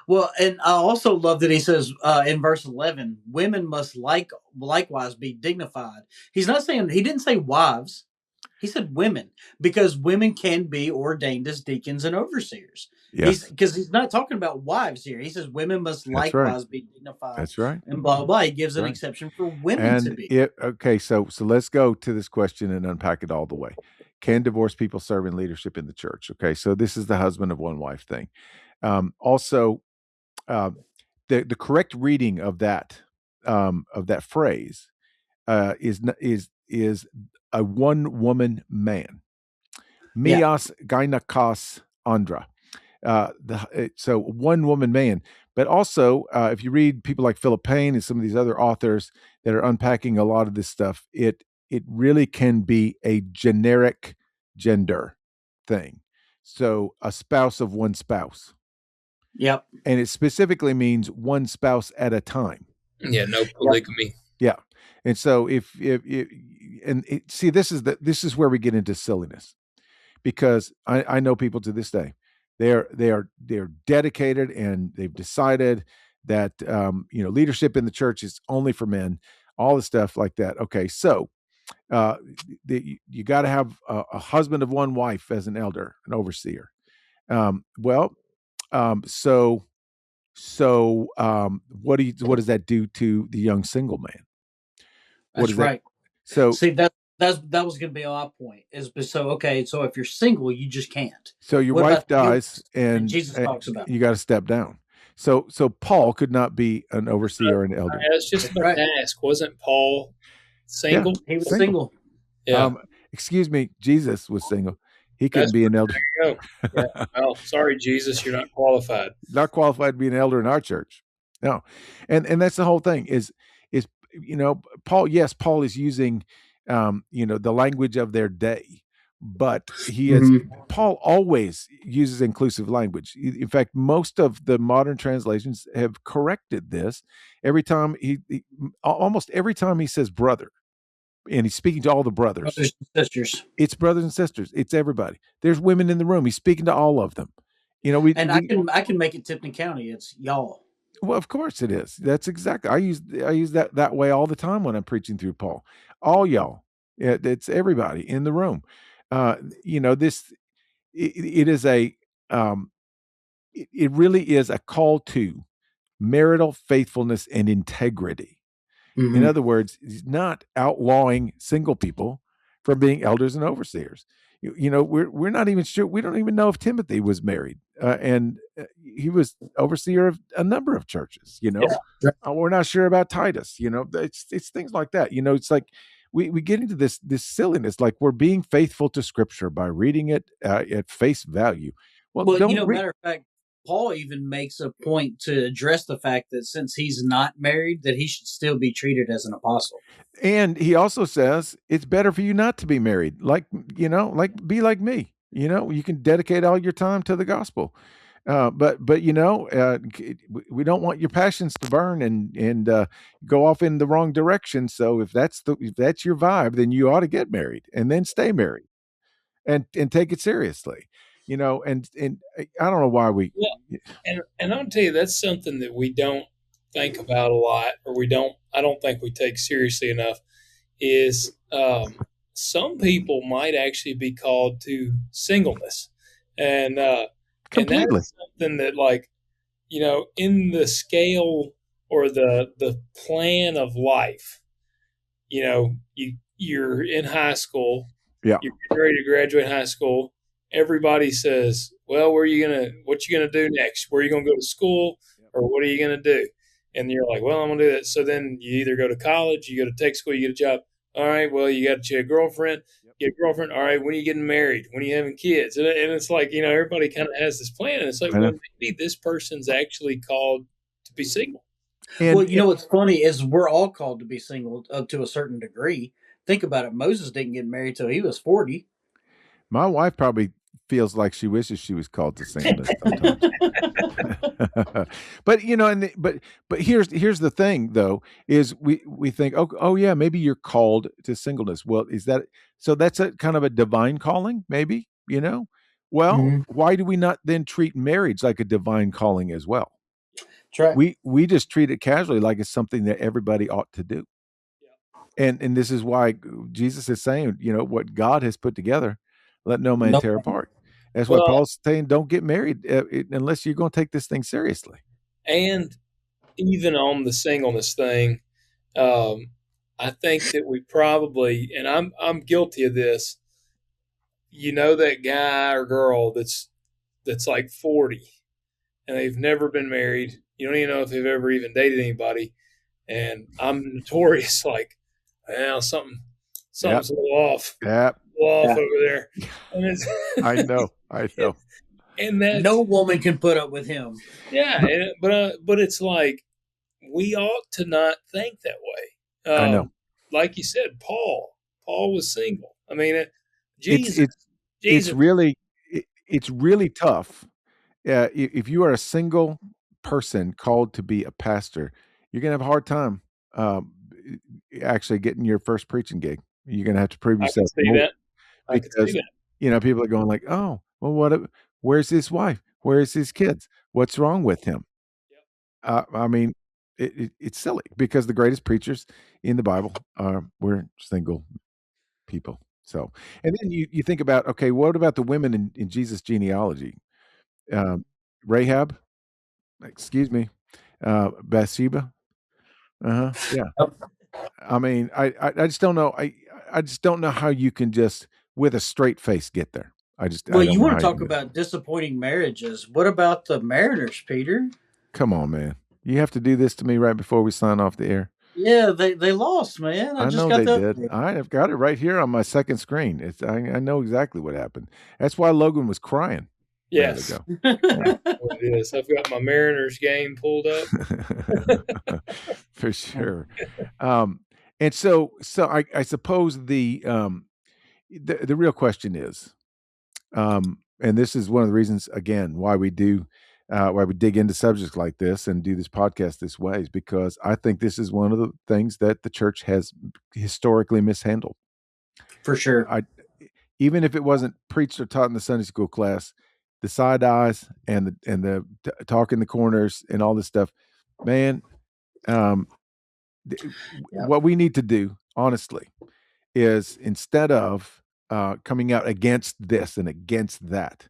well, and I also love that he says in verse 11, women must likewise be dignified. He's not saying, he didn't say wives. He said women, because women can be ordained as deacons and overseers. Yes, Because he's not talking about wives here. He says women must that's right. likewise be dignified, That's right. and blah blah blah. He gives an Right. exception for women to And be. okay, so let's go to this question and unpack it all the way. Can divorced people serve in leadership in the church? Okay, so this is the husband of one wife thing. Also, the correct reading of that phrase is a one woman man. Yeah. Mias gynakos andra. So one woman man. But also, if you read people like Philip Payne and some of these other authors that are unpacking a lot of this stuff, it really can be a generic gender thing. So a spouse of one spouse. Yep. And it specifically means one spouse at a time. Yeah, no polygamy. Yeah. And so see, this is where we get into silliness, because I know people to this day. They're dedicated, and they've decided that leadership in the church is only for men, all the stuff like that. Okay, so you got to have a husband of one wife as an elder, an overseer. What does that do to the young single man? That's right. So see, that was going to be my point. So if you're single, you just can't. So your wife dies, and Jesus talks about you got to step down. So Paul could not be an overseer or an elder. I was just about to ask, wasn't Paul single? Yeah, he was single. Yeah. Excuse me, Jesus was single. He couldn't be an elder. There you go. Yeah. Well, sorry, Jesus, you're not qualified. Not qualified to be an elder in our church. No, and that's the whole thing. Is Paul? Yes, Paul is using the language of their day, but Paul always uses inclusive language. In fact, most of the modern translations have corrected this. Every time almost every time he says brother, and he's speaking to all the brothers and sisters. It's brothers and sisters. It's everybody. There's women in the room. He's speaking to all of them. I can make it Tipton County. It's y'all. Well, of course it is. That's exactly. I use that way all the time when I'm preaching through Paul. All y'all. It's everybody in the room. This it is a it really is a call to marital faithfulness and integrity. Mm-hmm. In other words, he's not outlawing single people from being elders and overseers. We're not even sure. We don't even know if Timothy was married, and he was overseer of a number of churches. We're not sure about Titus. It's things like that. It's like we get into this silliness, like we're being faithful to Scripture by reading it at face value. Well, matter of fact, Paul even makes a point to address the fact that since he's not married, that he should still be treated as an apostle. And he also says it's better for you not to be married. Like be like me. You can dedicate all your time to the gospel. But we don't want your passions to burn and go off in the wrong direction. So if that's your vibe, then you ought to get married and then stay married and take it seriously. And I don't know why we. Yeah. And I'll tell you, that's something that we don't think about a lot, or I don't think we take seriously enough, is some people might actually be called to singleness. And completely. And that's something that, in the scale or the plan of life, you're in high school, yeah, you're ready to graduate high school. Everybody says, well, what you gonna do next? Where are you gonna go to school, or what are you gonna do? And you're like, well, I'm gonna do that. So then you either go to college, you go to tech school, you get a job. All right, well, you got a girlfriend. Get a girlfriend. All right, when are you getting married? When are you having kids? And it's like, everybody kind of has this plan. And it's like, well, maybe this person's actually called to be single. And, what's funny is we're all called to be single to a certain degree. Think about it. Moses didn't get married till he was 40. My wife probably feels like she wishes she was called to singleness sometimes. But but here's the thing though, is we think, oh yeah, maybe you're called to singleness. Well, is that so? That's a kind of a divine calling, maybe, Well, why do we not then treat marriage like a divine calling as well? That's right. We just treat it casually, like it's something that everybody ought to do. And this is why Jesus is saying, what God has put together, let no man tear apart. That's why Paul's saying, don't get married unless you're going to take this thing seriously. And even on the singleness thing, I think that we probably, and I'm guilty of this, that guy or girl that's like 40 and they've never been married. You don't even know if they've ever even dated anybody. And I'm notorious, like, well, something's a little off. Yep. Over there. And it's, I know. And that no woman can put up with him. Yeah, but it's like we ought to not think that way. I know. Like you said, Paul was single. I mean, Jesus. It's really tough. If you are a single person called to be a pastor, you're gonna have a hard time actually getting your first preaching gig. You're gonna have to prove yourself more. Because people are going like, oh, well, where's his wife? Where's his kids? What's wrong with him? I mean, it's silly because the greatest preachers in the Bible were single people. So, and then you think about, okay, what about the women in Jesus' genealogy? Rahab, excuse me, Bathsheba. Yeah. I mean, I just don't know. I just don't know how you can just with a straight face get there. Well, you want to talk about disappointing marriages. What about the Mariners, Peter? Come on, man. You have to do this to me right before we sign off the air. Yeah, they lost, man. I know they did. I have got it right here on my second screen. I know exactly what happened. That's why Logan was crying. Yes. It is. I've got my Mariners game pulled up. For sure. And so I suppose the real question is, and this is one of the reasons, again, why we dig into subjects like this and do this podcast this way, is because I think this is one of the things that the church has historically mishandled. For sure. Even if it wasn't preached or taught in the Sunday school class, the side eyes and the talk in the corners and all this stuff, man. What we need to do, honestly, is instead of coming out against this and against that,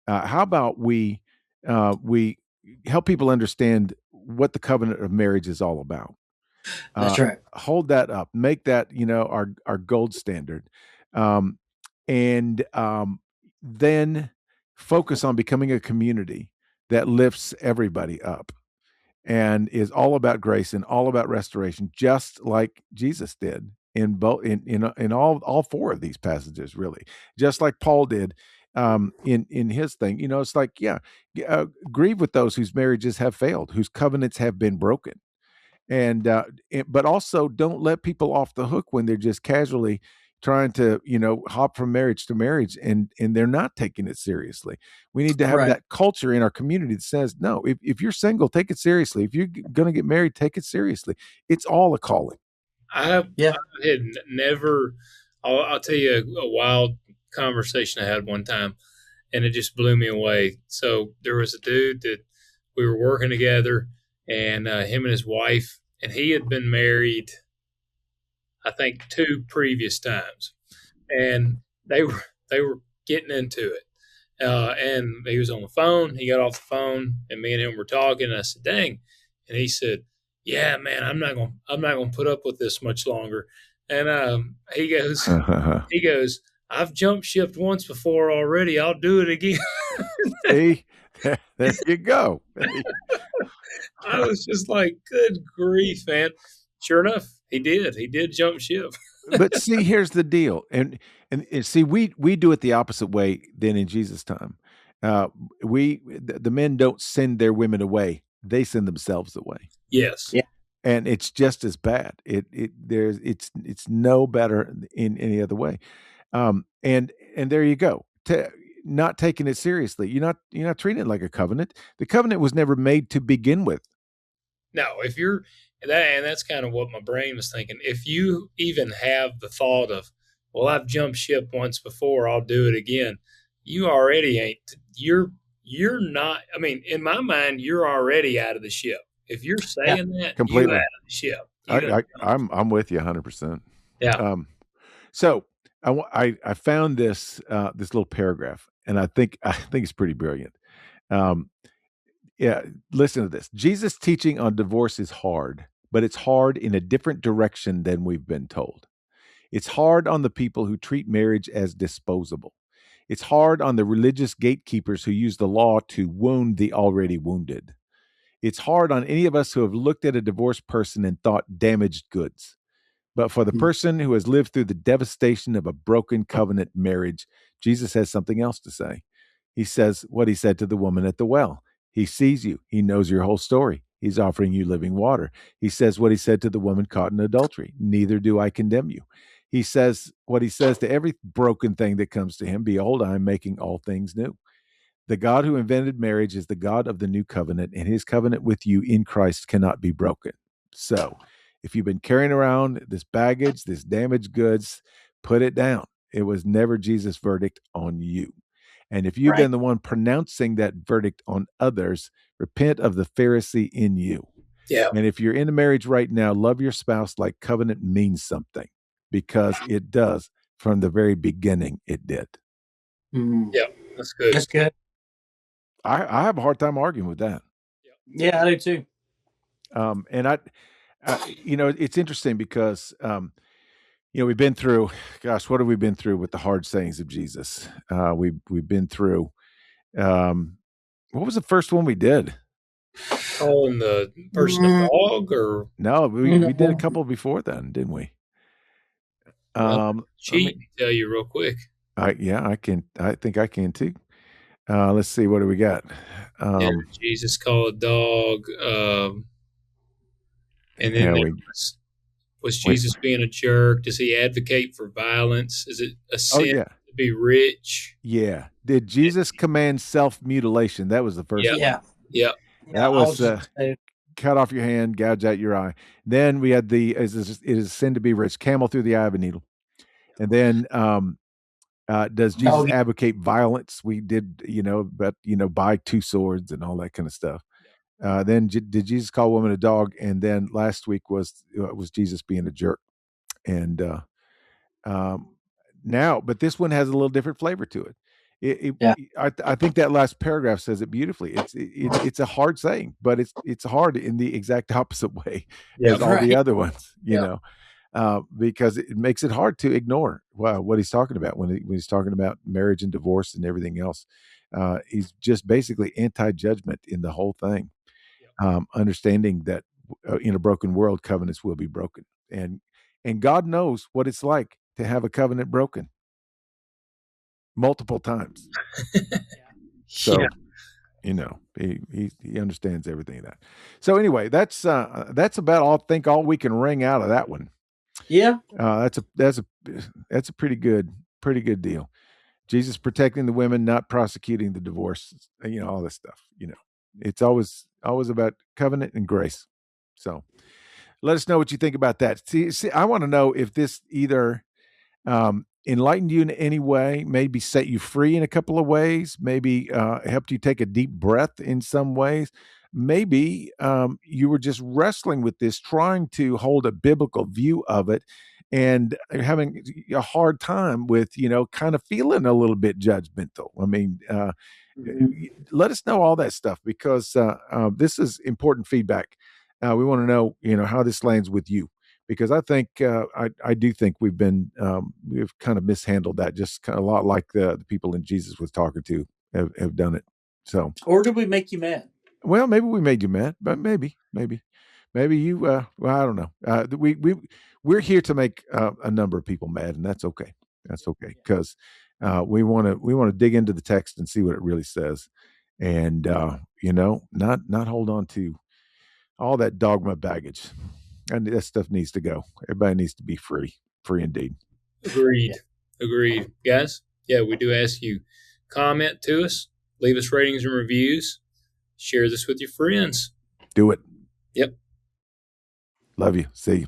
how about we help people understand what the covenant of marriage is all about? That's right. Hold that up, make that our gold standard, and then focus on becoming a community that lifts everybody up and is all about grace and all about restoration, just like Jesus did in all four of these passages, really, just like Paul did in his thing. It's like, grieve with those whose marriages have failed, whose covenants have been broken, but also don't let people off the hook when they're just casually trying to hop from marriage to marriage and they're not taking it seriously. We need to have that culture in our community that says, no, if you're single, take it seriously. If you're going to get married, take it seriously. It's all a calling. I had never. I'll tell you a wild conversation I had one time, and it just blew me away. So there was a dude that we were working together, and him and his wife, and he had been married, I think, 2 previous times, and they were getting into it. And he was on the phone. He got off the phone, and me and him were talking. And I said, "Dang!" And he said, "Yeah, man, I'm not gonna put up with this much longer." And he goes, "I've jumped shipped once before already. I'll do it again." See, there you go. I was just like, "Good grief, man!" Sure enough, he did jump ship. But see, here's the deal, and see, we do it the opposite way than in Jesus' time. The men don't send their women away; they send themselves away. Yes, yeah, and it's just as bad. It's no better in any other way. And there you go. Not taking it seriously. You're not treating it like a covenant. The covenant was never made to begin with. No, if you're that, and that's kind of what my brain was thinking. If you even have the thought of, well, I've jumped ship once before, I'll do it again. You already ain't. You're not. I mean, in my mind, you're already out of the ship. If you're saying that, completely you out of the ship. I'm with you 100%. Yeah. So I found this this little paragraph, and I think it's pretty brilliant. Yeah, listen to this. Jesus' teaching on divorce is hard, but it's hard in a different direction than we've been told. It's hard on the people who treat marriage as disposable. It's hard on the religious gatekeepers who use the law to wound the already wounded. It's hard on any of us who have looked at a divorced person and thought damaged goods. But for the person who has lived through the devastation of a broken covenant marriage, Jesus has something else to say. He says what he said to the woman at the well. He sees you. He knows your whole story. He's offering you living water. He says what he said to the woman caught in adultery. Neither do I condemn you. He says what he says to every broken thing that comes to him. Behold, I am making all things new. The God who invented marriage is the God of the new covenant, and his covenant with you in Christ cannot be broken. So, if you've been carrying around this baggage, this damaged goods, put it down. It was never Jesus' verdict on you. And if you've been the one pronouncing that verdict on others, repent of the Pharisee in you. Yeah. And if you're in a marriage right now, love your spouse like covenant means something, because it does. From the very beginning, it did. Yeah, that's good. That's good. I have a hard time arguing with that. Yeah, I do too. And I it's interesting because, we've been through, gosh, what have we been through with the hard sayings of Jesus? We've been through, what was the first one we did? Calling the person a dog, or no, we did a couple before then, didn't we? Cheat, tell you real quick. I think I can too. Let's see, what do we got? Jesus called a dog, and then was Jesus being a jerk? Does he advocate for violence? Is it a sin to be rich? Yeah. Did Jesus command self-mutilation? That was the first one. Yeah. That was cut off your hand, gouge out your eye. Then we had it is a sin to be rich, camel through the eye of a needle. And then does Jesus advocate violence? We did, buy two swords and all that kind of stuff. Then did Jesus call a woman a dog? And then last week was Jesus being a jerk? And now, but this one has a little different flavor to it. I think that last paragraph says it beautifully. It's a hard saying, but it's hard in the exact opposite way as all the other ones, because it makes it hard to ignore what he's talking about when he's talking about marriage and divorce and everything else. He's just basically anti-judgment in the whole thing, understanding that in a broken world, covenants will be broken, and God knows what it's like to have a covenant broken multiple times. So, he understands everything of that. So anyway, that's about all we can wring out of that one. Yeah. That's a pretty good deal. Jesus protecting the women, not prosecuting the divorce, all this stuff, it's always about covenant and grace. So let us know what you think about that. See, I want to know if this either enlightened you in any way, maybe set you free in a couple of ways, maybe helped you take a deep breath in some ways. Maybe you were just wrestling with this, trying to hold a biblical view of it and having a hard time with, kind of feeling a little bit judgmental. I mean, let us know all that stuff, because this is important feedback. We want to know, how this lands with you, because I think I do think we've kind of mishandled that, just kind of a lot like the people in Jesus was talking to have done it. So, or did we make you mad? Well, maybe we made you mad, but maybe you. Well, I don't know. We're here to make a number of people mad, and that's okay. That's okay, because we want to dig into the text and see what it really says, and not hold on to all that dogma baggage. And that stuff needs to go. Everybody needs to be free indeed. Agreed. Agreed. Guys, yeah, we do ask you comment to us, leave us ratings and reviews, share this with your friends. Do it. Yep. Love you. See you.